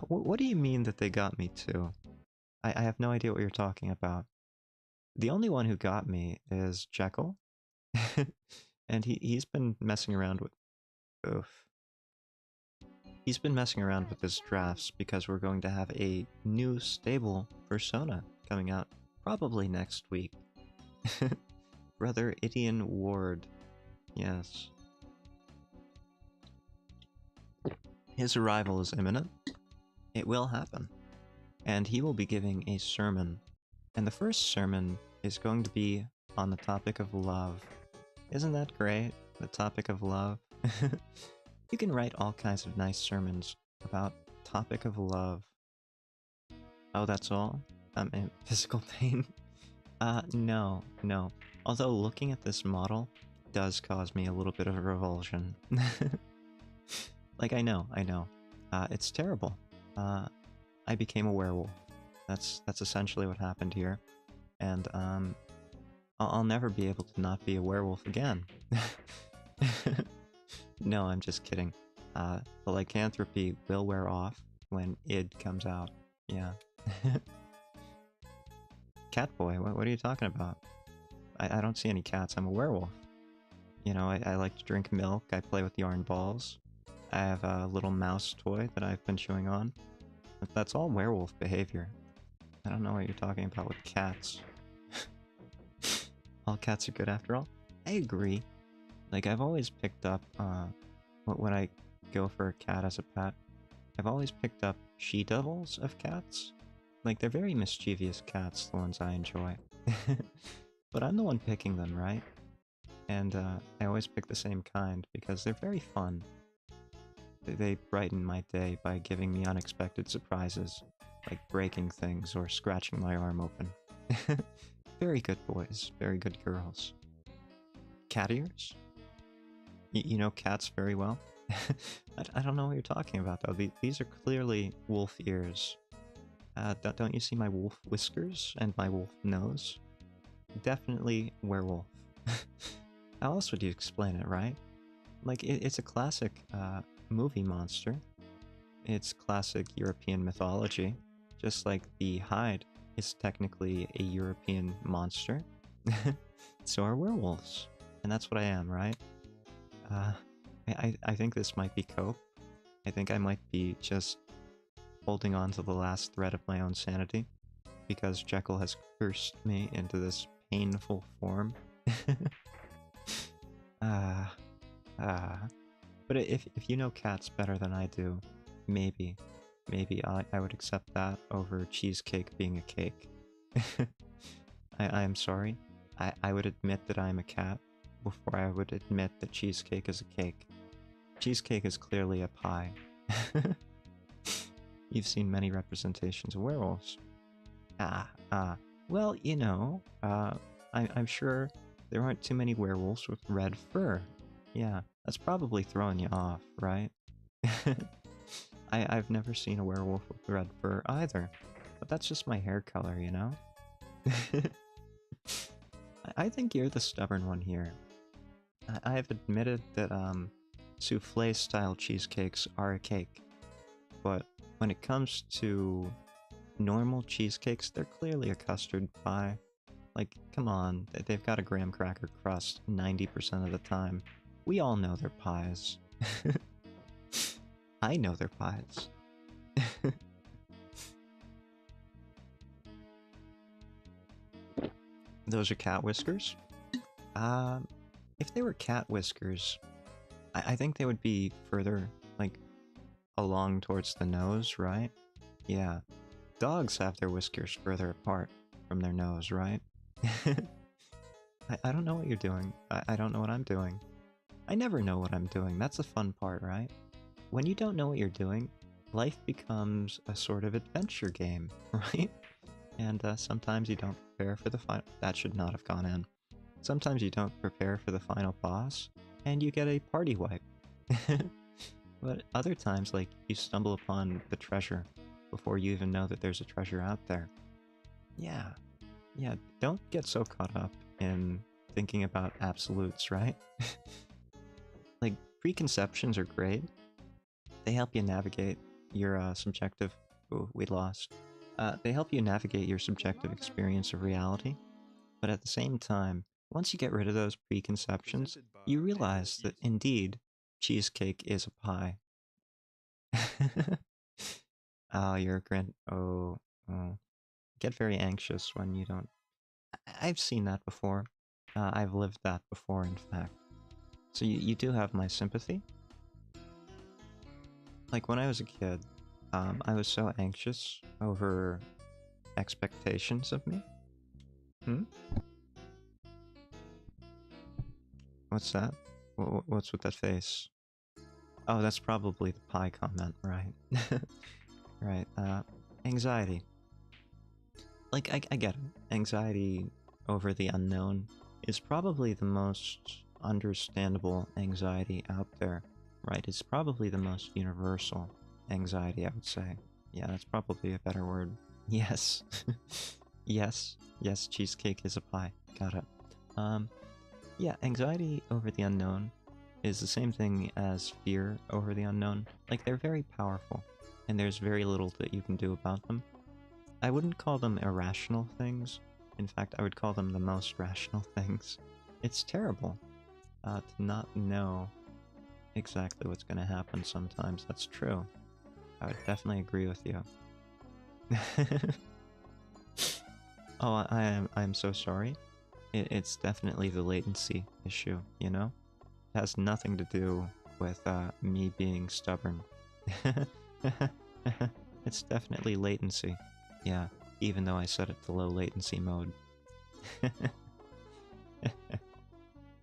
What do you mean that they got me too? I have no idea what you're talking about. The only one who got me is Jekyll. And he's been messing around with... Oof. He's been messing around with his drafts because we're going to have a new stable persona coming out probably next week. Brother Ideon Ward. Yes. His arrival is imminent. It will happen. And he will be giving a sermon. And the first sermon is going to be on the topic of love. Isn't that great? The topic of love. You can write all kinds of nice sermons about topic of love. Oh, that's all? I'm in physical pain? No. Although looking at this model does cause me a little bit of a revulsion. Like, I know. It's terrible. I became a werewolf. That's essentially what happened here. And, I'll never be able to not be a werewolf again. No, I'm just kidding. The lycanthropy will wear off when id comes out. Yeah. Catboy, what are you talking about? I don't see any cats. I'm a werewolf. You know, I like to drink milk. I play with yarn balls. I have a little mouse toy that I've been chewing on. But that's all werewolf behavior. I don't know what you're talking about with cats. All cats are good after all. I agree. Like, I've always picked up, when I go for a cat as a pet, I've always picked up she-devils of cats. Like, they're very mischievous cats, the ones I enjoy. But I'm the one picking them, right? And, I always pick the same kind, because they're very fun. They brighten my day by giving me unexpected surprises, like breaking things or scratching my arm open. Very good boys, very good girls. Cat ears? You know cats very well? I don't know what you're talking about, though. These are clearly wolf ears. Don't you see my wolf whiskers and my wolf nose? Definitely werewolf. How else would you explain it, right? Like, it's a classic movie monster. It's classic European mythology. Just like the Hyde is technically a European monster. So are werewolves. And that's what I am, right? I think this might be cope. I think I might be just holding on to the last thread of my own sanity. Because Jekyll has cursed me into this painful form. But if you know cats better than I do, maybe I would accept that over cheesecake being a cake. I am sorry. I would admit that I'm a cat before I would admit that cheesecake is a cake. Cheesecake is clearly a pie. You've seen many representations of werewolves. Well, you know, I'm sure there aren't too many werewolves with red fur. Yeah, that's probably throwing you off, right? I've never seen a werewolf with red fur either, but that's just my hair color, you know? I think you're the stubborn one here. I've admitted that, souffle-style cheesecakes are a cake, but when it comes to normal cheesecakes, they're clearly a custard pie. Like, come on, they've got a graham cracker crust 90% of the time. We all know they're pies. I know they're pies. Those are cat whiskers? If they were cat whiskers, I think they would be further, like, along towards the nose, right? Yeah. Dogs have their whiskers further apart from their nose, right? I don't know what you're doing. I don't know what I'm doing. I never know what I'm doing. That's the fun part, right? When you don't know what you're doing, life becomes a sort of adventure game, right? And sometimes you don't prepare for the final... That should not have gone in. Sometimes you don't prepare for the final boss, and you get a party wipe. But other times, like, you stumble upon the treasure before you even know that there's a treasure out there. Yeah, don't get so caught up in thinking about absolutes, right? Like, preconceptions are great. They help you navigate your subjective... Ooh, we lost. They help you navigate your subjective experience of reality. But at the same time, once you get rid of those preconceptions, you realize that indeed, cheesecake is a pie. Oh, you're a grand. Oh. Get very anxious when you don't. I've seen that before. I've lived that before, in fact. So you do have my sympathy. Like when I was a kid, I was so anxious over expectations of me. Hmm? What's that? What's with that face? Oh, that's probably the pie comment, right? Right, anxiety. Like, I get it. Anxiety over the unknown is probably the most understandable anxiety out there, right? It's probably the most universal anxiety, I would say. Yeah, that's probably a better word. Yes. Yes, cheesecake is a pie. Got it. Yeah, anxiety over the unknown is the same thing as fear over the unknown. Like, they're very powerful, and there's very little that you can do about them. I wouldn't call them irrational things. In fact, I would call them the most rational things. It's terrible to not know exactly what's going to happen sometimes. That's true. I would definitely agree with you. Oh, I'm so sorry. It's definitely the latency issue, you know? It has nothing to do with me being stubborn. It's definitely latency. Yeah, even though I set it to low latency mode.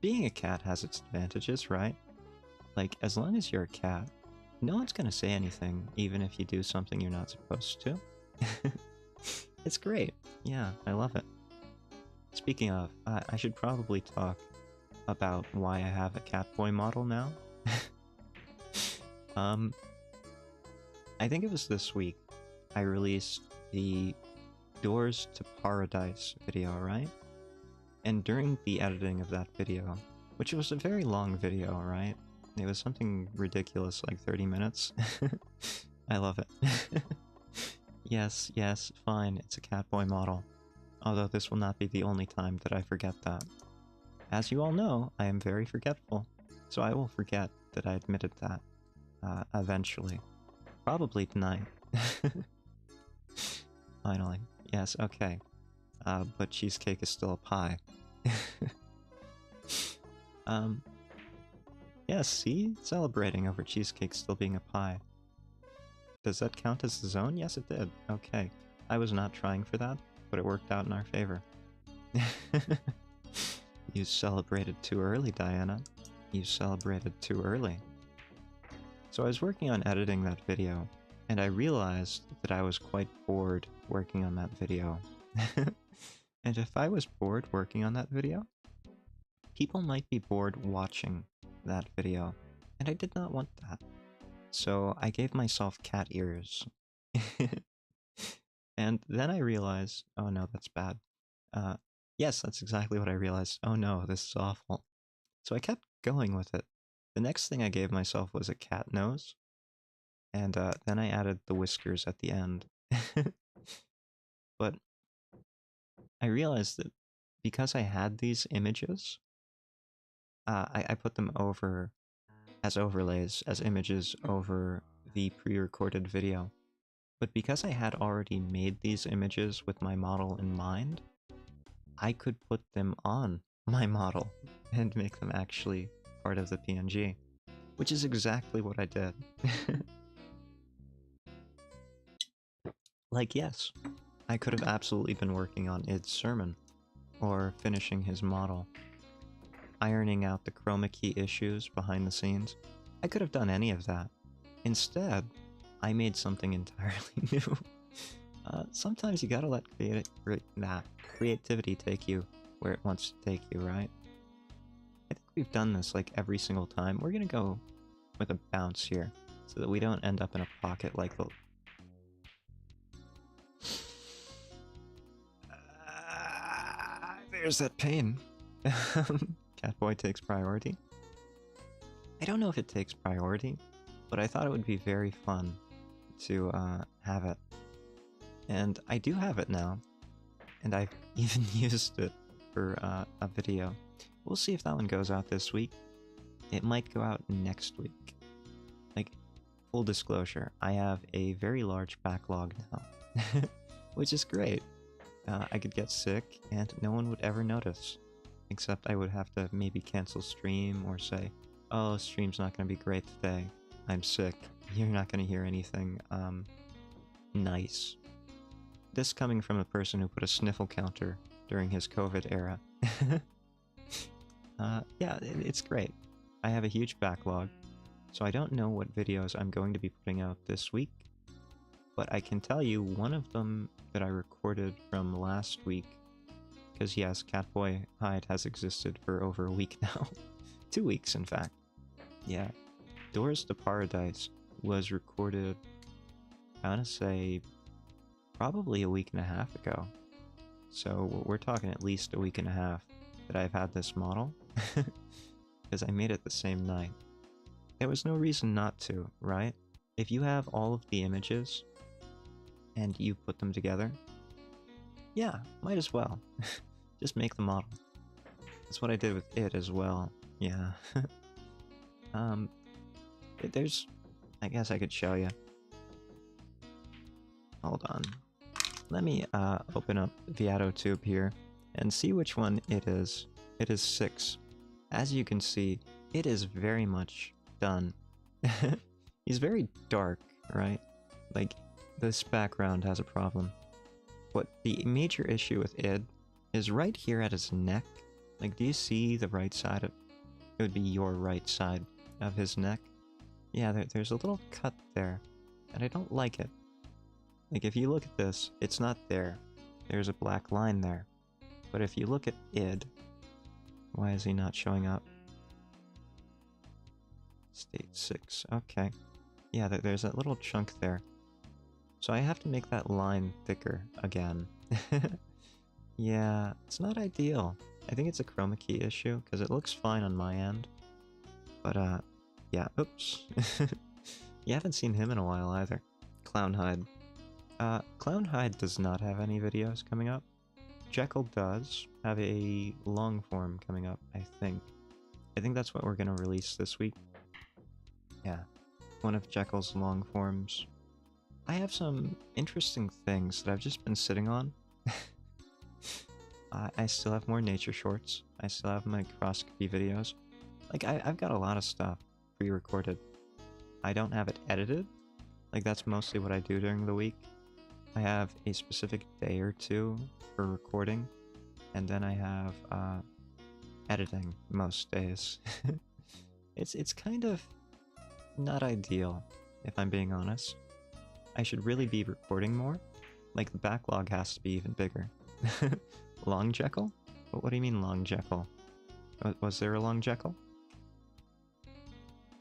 Being a cat has its advantages, right? Like, as long as you're a cat, no one's gonna say anything, even if you do something you're not supposed to. It's great. Yeah, I love it. Speaking of, I should probably talk about why I have a Catboy model now. I think it was this week I released the Doors to Paradise video, right? And during the editing of that video, which was a very long video, right? It was something ridiculous, like 30 minutes. I love it. Yes, fine, it's a Catboy model. Although this will not be the only time that I forget that. As you all know, I am very forgetful, so I will forget that I admitted that, eventually. Probably tonight. Finally. Yes, okay. But cheesecake is still a pie. Yeah, see? Celebrating over cheesecake still being a pie. Does that count as the zone? Yes, it did. Okay. I was not trying for that, but it worked out in our favor. You celebrated too early, Diana. You celebrated too early. So I was working on editing that video, and I realized that I was quite bored working on that video. And if I was bored working on that video, people might be bored watching that video, and I did not want that. So I gave myself cat ears. And then I realized, oh no, that's bad. Yes, that's exactly what I realized. Oh no, this is awful. So I kept going with it. The next thing I gave myself was a cat nose, and then I added the whiskers at the end. But I realized that because I had these images, I put them over as overlays, as images over the pre-recorded video. But because I had already made these images with my model in mind, I could put them on my model and make them actually part of the PNG, which is exactly what I did. Like, yes, I could have absolutely been working on Id's sermon, or finishing his model, ironing out the chroma key issues behind the scenes. I could have done any of that. Instead, I made something entirely new. Sometimes you gotta let creativity take you where it wants to take you, right? I think we've done this like every single time. We're gonna go with a bounce here, so that we don't end up in a pocket like the... There's that pain. Catboy takes priority. I don't know if it takes priority, but I thought it would be very fun to have it. And I do have it now, and I've even used it for a video. We'll see if that one goes out this week. It might go out next week. Like, full disclosure, I have a very large backlog now, which is great. I could get sick and no one would ever notice, except I would have to maybe cancel stream or say, oh, stream's not going to be great today. I'm sick. You're not going to hear anything, nice. This coming from a person who put a sniffle counter during his COVID era. Yeah, it's great. I have a huge backlog, so I don't know what videos I'm going to be putting out this week, but I can tell you one of them that I recorded from last week, because yes, Catboy Hyde has existed for over a week now. 2 weeks, in fact. Yeah. Doors to Paradise was recorded, I want to say, probably a week and a half ago. So we're talking at least a week and a half that I've had this model, because I made it the same night. There was no reason not to, right? If you have all of the images, and you put them together, yeah, might as well. Just make the model. That's what I did with it as well, yeah. There's... I guess I could show you. Hold on. Let me open up ViatoTube here and see which one it is. It is 6. As you can see, it is very much done. He's very dark, right? Like, this background has a problem. But the major issue with Id is right here at his neck. Like, do you see the right side of... It would be your right side of his neck. Yeah, there's a little cut there, and I don't like it. Like, if you look at this, it's not there. There's a black line there. But if you look at Id... Why is he not showing up? State 6, okay. Yeah, there's that little chunk there. So I have to make that line thicker again. Yeah, it's not ideal. I think it's a chroma key issue, because it looks fine on my end. But, yeah, oops. You haven't seen him in a while either. Clown Hyde. Clown Hyde does not have any videos coming up. Jekyll does have a long form coming up, I think. I think that's what we're gonna release this week. Yeah, one of Jekyll's long forms. I have some interesting things that I've just been sitting on. I still have more nature shorts. I still have my microscopy videos. Like, I've got a lot of stuff pre-recorded. I don't have it edited. Like, that's mostly what I do during the week. I have a specific day or two for recording, and then I have editing most days. It's kind of not ideal, if I'm being honest. I should really be recording more. Like, the backlog has to be even bigger. Long Jekyll? What do you mean long Jekyll? Was there a long Jekyll?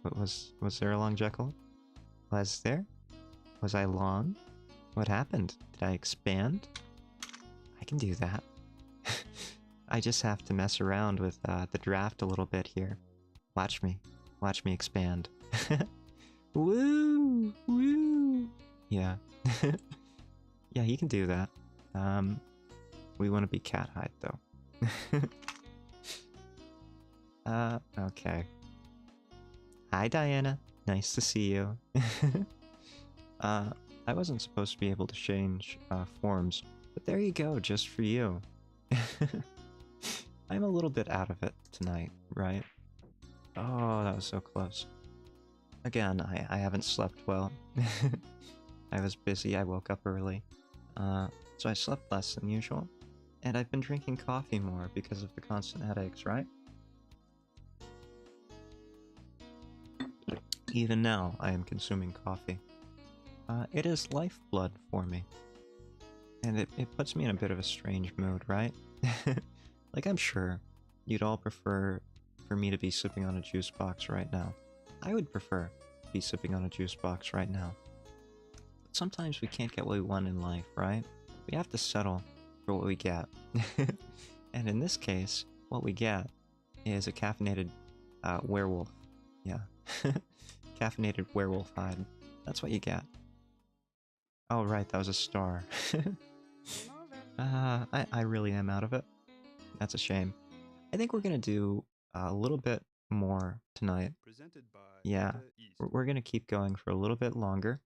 Was there a long Jekyll? Was there? Was I long? What happened? Did I expand? I can do that. I just have to mess around with the draft a little bit here. Watch me. Watch me expand. Woo! Woo! Yeah. Yeah, he can do that. We want to be Cat Hyde, though. Okay. Hi, Diana. Nice to see you. I wasn't supposed to be able to change forms, but there you go, just for you. I'm a little bit out of it tonight, right? Oh, that was so close. Again, I haven't slept well. I was busy, I woke up early. So I slept less than usual. And I've been drinking coffee more because of the constant headaches, right? Even now, I am consuming coffee. It is lifeblood for me. And it puts me in a bit of a strange mood, right? Like, I'm sure you'd all prefer for me to be sipping on a juice box right now. I would prefer to be sipping on a juice box right now. But sometimes we can't get what we want in life, right? We have to settle for what we get. And in this case, what we get is a caffeinated werewolf. Yeah. Caffeinated werewolf Hyde. That's what you get. Oh right, that was a star. I really am out of it. That's a shame. I think we're gonna do a little bit more tonight. Yeah, we're gonna keep going for a little bit longer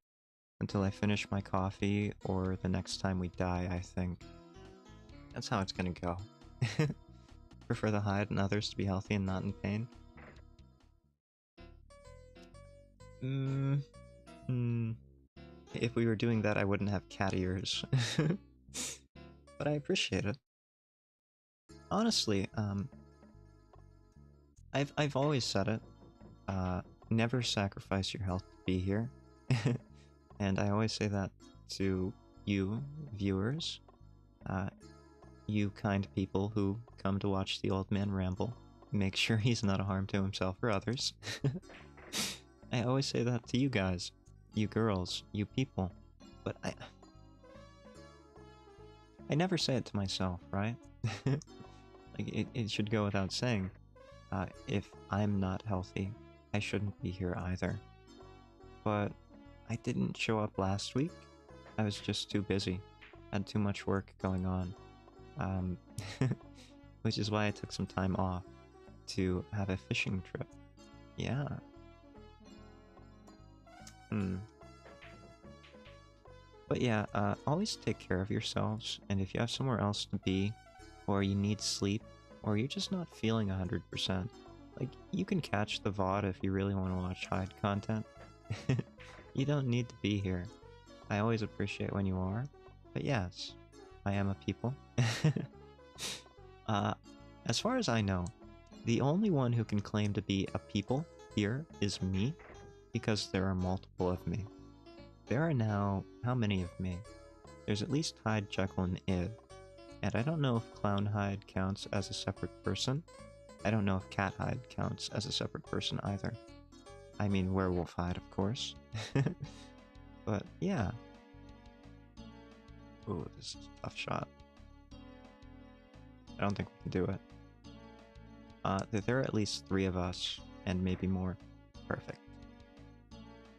until I finish my coffee or the next time we die, I think. That's how it's gonna go. Prefer the Hyde and others to be healthy and not in pain. If we were doing that, I wouldn't have cat ears. But I appreciate it. Honestly, I've always said it. Never sacrifice your health to be here. And I always say that to you, viewers. You kind people who come to watch the old man ramble. Make sure he's not a harm to himself or others. I always say that to you guys. You girls, you people. But I never say it to myself, right? Like, it should go without saying. If I'm not healthy, I shouldn't be here either. But I didn't show up last week. I was just too busy. Had too much work going on. Which is why I took some time off to have a fishing trip. Yeah. But yeah, always take care of yourselves, and if you have somewhere else to be, or you need sleep, or you're just not feeling 100%, like, you can catch the VOD if you really want to watch Hyde content. You don't need to be here. I always appreciate when you are, but yes, I am a people. As far as I know, the only one who can claim to be a people here is me, because there are multiple of me. There are now... how many of me? There's at least Hyde, Jekyll, and Id. And I don't know if Clown Hyde counts as a separate person. I don't know if Cat Hyde counts as a separate person either. I mean Werewolf Hyde, of course. But yeah. Ooh, this is a tough shot. I don't think we can do it. There are at least 3 of us, and maybe more. Perfect.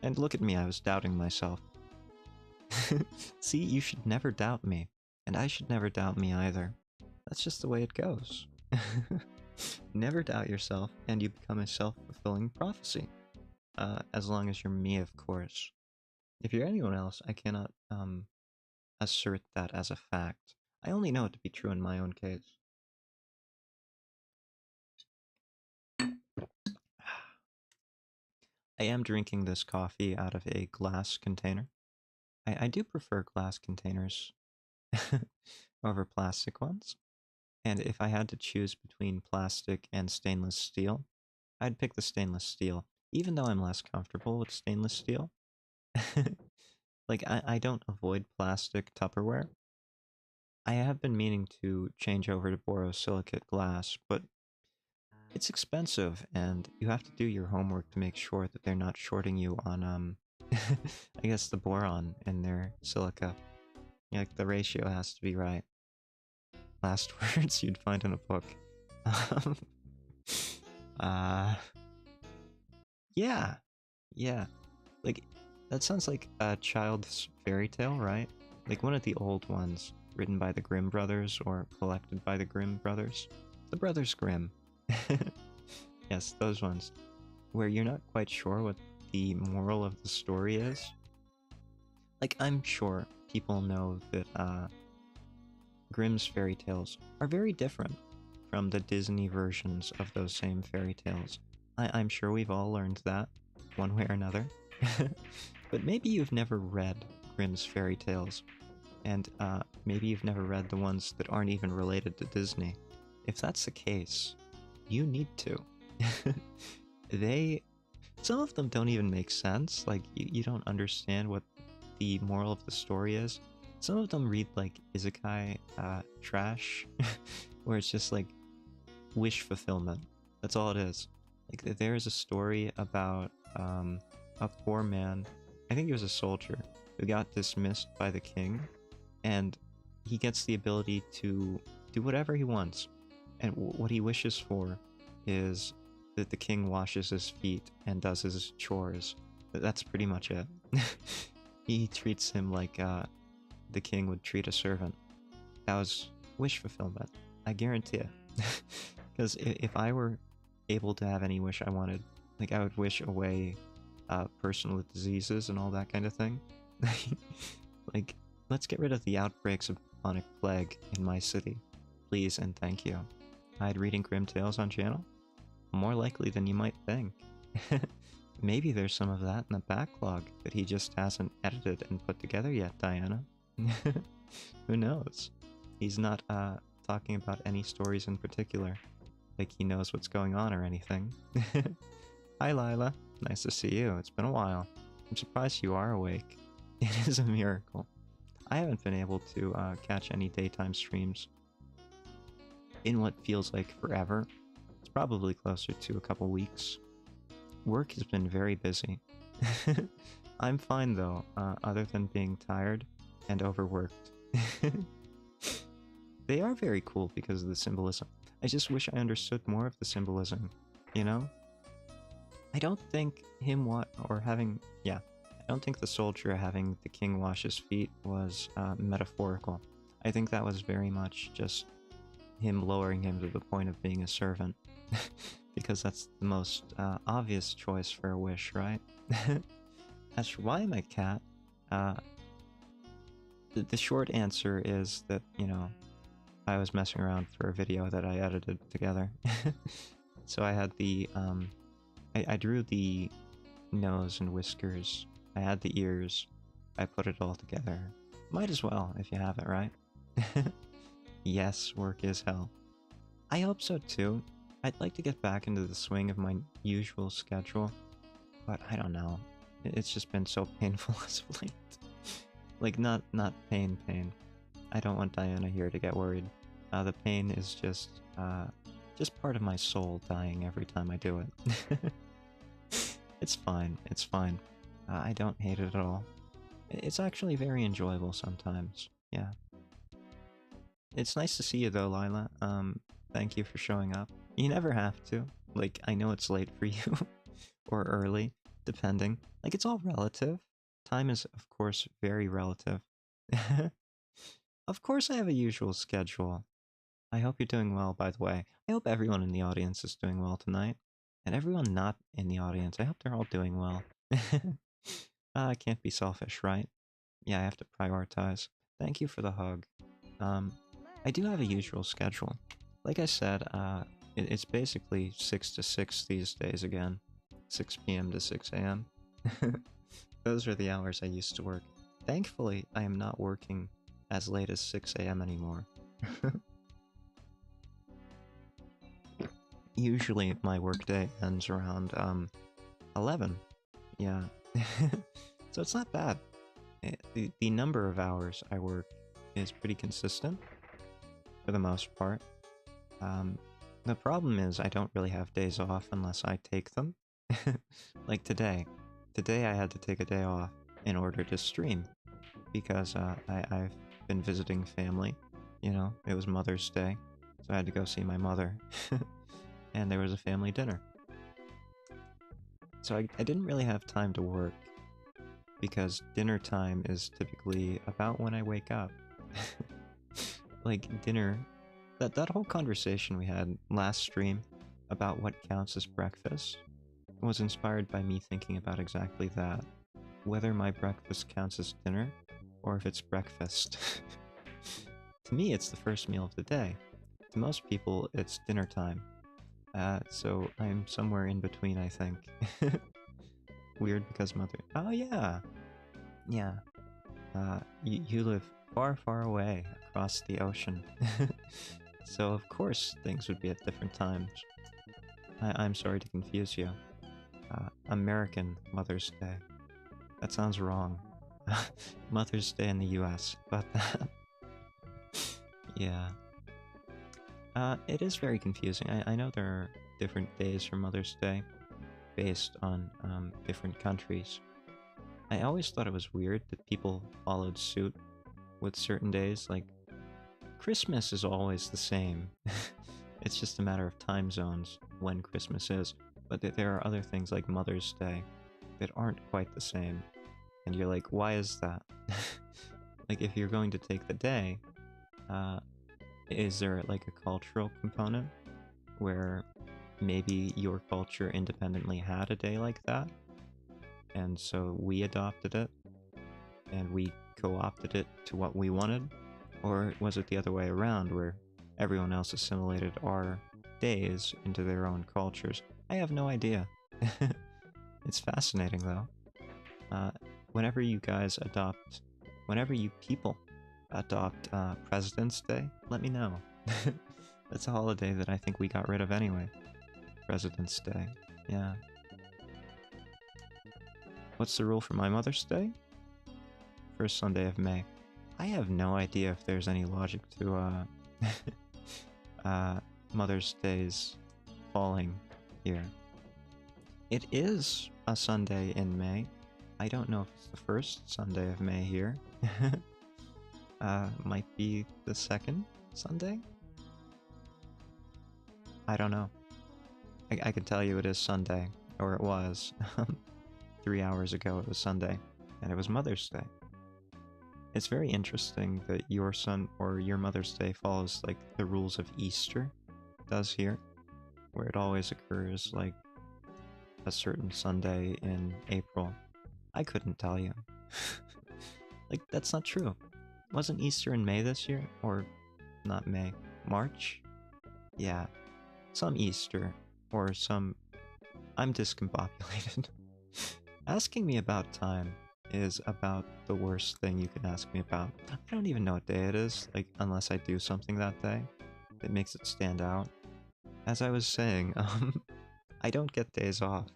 And look at me, I was doubting myself. See, you should never doubt me. And I should never doubt me either. That's just the way it goes. Never doubt yourself, and you become a self-fulfilling prophecy. As long as you're me, of course. If you're anyone else, I cannot, assert that as a fact. I only know it to be true in my own case. I am drinking this coffee out of a glass container. I do prefer glass containers over plastic ones. And if I had to choose between plastic and stainless steel, I'd pick the stainless steel, even though I'm less comfortable with stainless steel. Like, I don't avoid plastic Tupperware. I have been meaning to change over to borosilicate glass, but it's expensive, and you have to do your homework to make sure that they're not shorting you on, I guess the boron in their silica. Like, the ratio has to be right. Last words you'd find in a book. Yeah. Yeah. Like, that sounds like a child's fairy tale, right? Like one of the old ones, written by the Grimm brothers, or collected by the Grimm brothers. The Brothers Grimm. Yes, those ones. Where you're not quite sure what the moral of the story is. Like, I'm sure people know that, Grimm's fairy tales are very different from the Disney versions of those same fairy tales. I'm sure we've all learned that, one way or another. But maybe you've never read Grimm's fairy tales, and maybe you've never read the ones that aren't even related to Disney. If that's the case, you need to. Some of them don't even make sense, like, you don't understand what the moral of the story is. Some of them read like isekai trash, where it's just like wish fulfillment. That's all it is. Like, there's a story about a poor man, I think he was a soldier, who got dismissed by the king, and he gets the ability to do whatever he wants. And what he wishes for is that the king washes his feet and does his chores. That's pretty much it. He treats him like the king would treat a servant. That was wish fulfillment. I guarantee it. Because if I were able to have any wish I wanted, like, I would wish away personal diseases and all that kind of thing. Like, let's get rid of the outbreaks of bubonic plague in my city. Please and thank you. Hyde reading Grim Tales on channel? More likely than you might think. Maybe there's some of that in the backlog that he just hasn't edited and put together yet, Diana. Who knows? He's not talking about any stories in particular. Like he knows what's going on or anything. Hi Lila, nice to see you. It's been a while. I'm surprised you are awake. It is a miracle. I haven't been able to catch any daytime streams in what feels like forever. It's probably closer to a couple weeks. Work has been very busy. I'm fine though, other than being tired and overworked. They are very cool because of the symbolism. I just wish I understood more of the symbolism, you know? I don't think I don't think the soldier having the king wash his feet was metaphorical. I think that was very much just him lowering him to the point of being a servant. Because that's the most obvious choice for a wish, right? As for why am I cat, the short answer is that, you know, I was messing around for a video that I edited together. So I had the, I drew the nose and whiskers, I had the ears, I put it all together. Might as well, if you have it, right? Yes, work is hell. I hope so too. I'd like to get back into the swing of my usual schedule, but I don't know. It's just been so painful as of late. Like, not pain. I don't want Diana here to get worried. The pain is just part of my soul dying every time I do it. It's fine, it's fine. I don't hate it at all. It's actually very enjoyable sometimes, yeah. It's nice to see you though, Lila. Thank you for showing up. You never have to. Like, I know it's late for you, or early, depending. Like, it's all relative. Time is, of course, very relative. Of course I have a usual schedule. I hope you're doing well, by the way. I hope everyone in the audience is doing well tonight. And everyone not in the audience, I hope they're all doing well. I can't be selfish, right? Yeah, I have to prioritize. Thank you for the hug. I do have a usual schedule. Like I said, it's basically 6 to 6 these days again. 6 p.m. to 6 a.m. Those are the hours I used to work. Thankfully, I am not working as late as 6 a.m. anymore. Usually, my workday ends around 11. Yeah. So it's not bad. The number of hours I work is pretty consistent, for the most part. The problem is I don't really have days off unless I take them. Like today. Today I had to take a day off in order to stream, because I've been visiting family. You know, it was Mother's Day, so I had to go see my mother. And there was a family dinner. So I didn't really have time to work, because dinner time is typically about when I wake up. Like, dinner... That whole conversation we had last stream about what counts as breakfast was inspired by me thinking about exactly that. Whether my breakfast counts as dinner, or if it's breakfast. To me, it's the first meal of the day. To most people, it's dinner time. So I'm somewhere in between, I think. Weird because mother... Oh, yeah! Yeah. You live far, far away across the ocean. So of course things would be at different times. I'm sorry to confuse you. American Mother's Day. That sounds wrong. Mother's Day in the US, but yeah. It is very confusing. I know there are different days for Mother's Day based on different countries. I always thought it was weird that people followed suit with certain days, like Christmas is always the same. It's just a matter of time zones when Christmas is. But there are other things like Mother's Day that aren't quite the same. And you're like, why is that? Like, if you're going to take the day, Is there like a cultural component where maybe your culture independently had a day like that, and so we adopted it, and we co-opted it to what we wanted? Or was it the other way around, where everyone else assimilated our days into their own cultures? I have no idea. It's fascinating, though. Uh, whenever you guys adopt, whenever you people adopt President's Day, let me know. That's a holiday that I think we got rid of anyway. President's Day. Yeah. What's the rule for my Mother's Day? First Sunday of May. I have no idea if there's any logic to Mother's Day's falling here. It is a Sunday in May. I don't know if it's the first Sunday of May here. Might be the second Sunday? I don't know. I can tell you it is Sunday, or it was. 3 hours ago it was Sunday, and it was Mother's Day. It's very interesting that your son or your Mother's Day follows like the rules of Easter does here, where it always occurs like a certain Sunday in April. I couldn't tell you. Like, that's not true. Wasn't Easter in May this year? Or not May? March? Yeah. Some Easter. Or some... I'm discombobulated. Asking me about time is about the worst thing you can ask me about. I don't even know what day it is, like, unless I do something that day that makes it stand out. As I was saying, I don't get days off,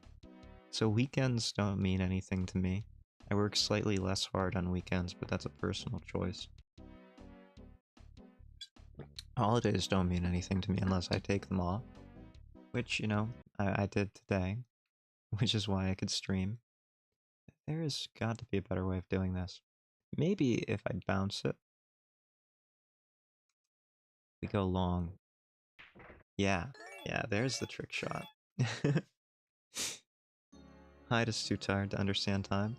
so weekends don't mean anything to me. I work slightly less hard on weekends, but that's a personal choice. Holidays don't mean anything to me unless I take them off, which, you know, I did today, which is why I could stream. There's got to be a better way of doing this. Maybe if I bounce it, we go long. Yeah, there's the trick shot. Hyde is too tired to understand time.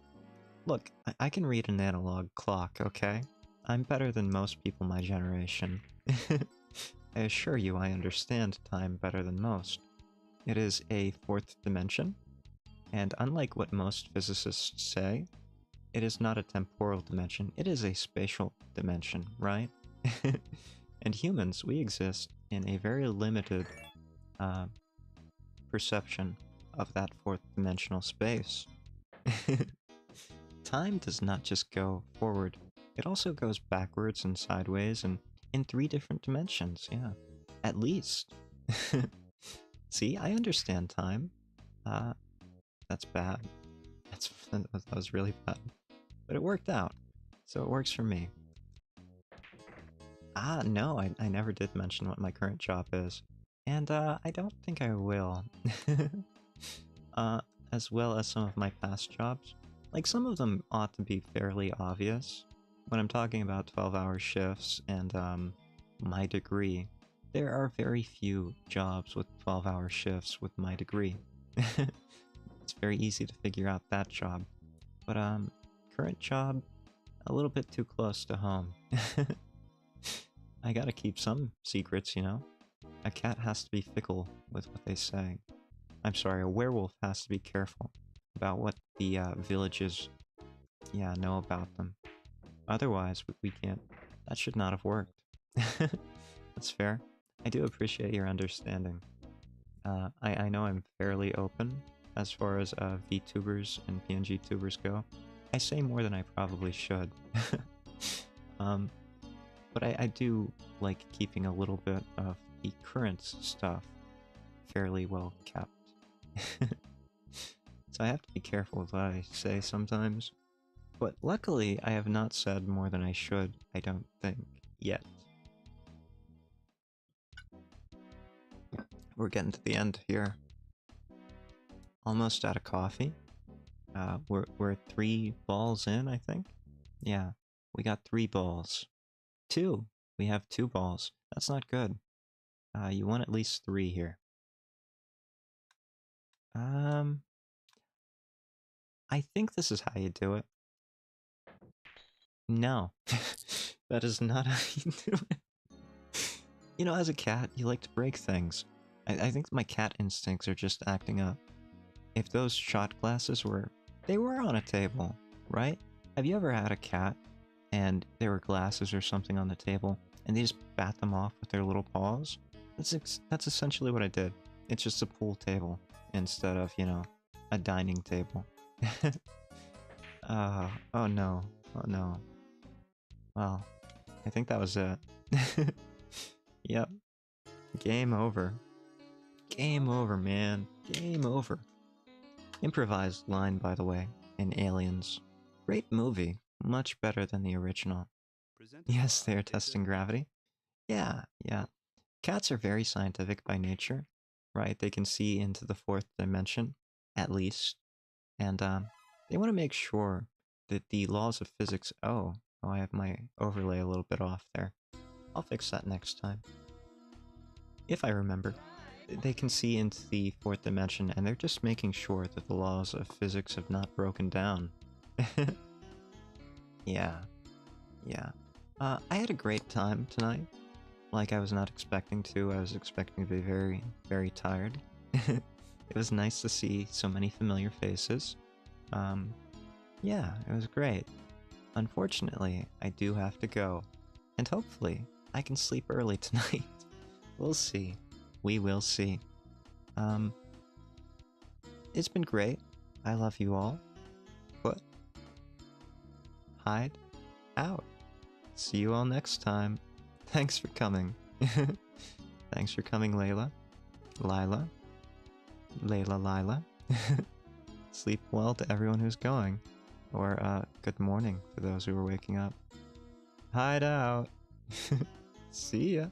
Look, I can read an analog clock, okay? I'm better than most people my generation. I assure you I understand time better than most. It is a fourth dimension, and unlike what most physicists say, it is not a temporal dimension, it is a spatial dimension, right? And humans, we exist in a very limited perception of that fourth dimensional space. Time does not just go forward, it also goes backwards and sideways and in 3 different dimensions, yeah. At least. See, I understand time. That's bad. That was really bad. But it worked out, so it works for me. No, I never did mention what my current job is. And, I don't think I will. As well as some of my past jobs. Like, some of them ought to be fairly obvious. When I'm talking about 12-hour shifts and, my degree, there are very few jobs with 12-hour shifts with my degree. It's very easy to figure out that job. But, current job, a little bit too close to home. I gotta keep some secrets, you know? A cat has to be fickle with what they say. I'm sorry, a werewolf has to be careful about what the villagers, know about them. Otherwise, we can't. That should not have worked. That's fair. I do appreciate your understanding. I know I'm fairly open as far as VTubers and PNG tubers go. I say more than I probably should. But I do like keeping a little bit of the current stuff fairly well kept. So I have to be careful with what I say sometimes. But luckily, I have not said more than I should, I don't think, yet. We're getting to the end here. Almost out of coffee. We're 3 balls in, I think? Yeah, we got 3 balls. 2! We have 2 balls. That's not good. You want at least 3 here. I think this is how you do it. No. That is not how you do it. You know, as a cat, you like to break things. I think my cat instincts are just acting up. If those shot glasses were... They were on a table, right? Have you ever had a cat and there were glasses or something on the table and they just bat them off with their little paws? That's essentially what I did. It's just a pool table instead of, you know, a dining table. Oh no. Oh no. Well, I think that was it. Yep. Game over. Game over, man. Game over. Improvised line, by the way, in Aliens. Great movie. Much better than the original. Yes, they are testing gravity. Yeah, yeah. Cats are very scientific by nature, right? They can see into the fourth dimension, at least. And they want to make sure that the laws of physics... Oh, I have my overlay a little bit off there. I'll fix that next time. If I remember. They can see into the fourth dimension, and they're just making sure that the laws of physics have not broken down. Yeah. Yeah. I had a great time tonight. Like I was not expecting to. I was expecting to be very, very tired. It was nice to see so many familiar faces. Yeah, it was great. Unfortunately, I do have to go. And hopefully, I can sleep early tonight. We'll see. We will see. It's been great. I love you all. But Hyde out. See you all next time. Thanks for coming. Thanks for coming, Layla. Lila. Lila. Sleep well to everyone who's going. Or, good morning for those who are waking up. Hide out. See ya.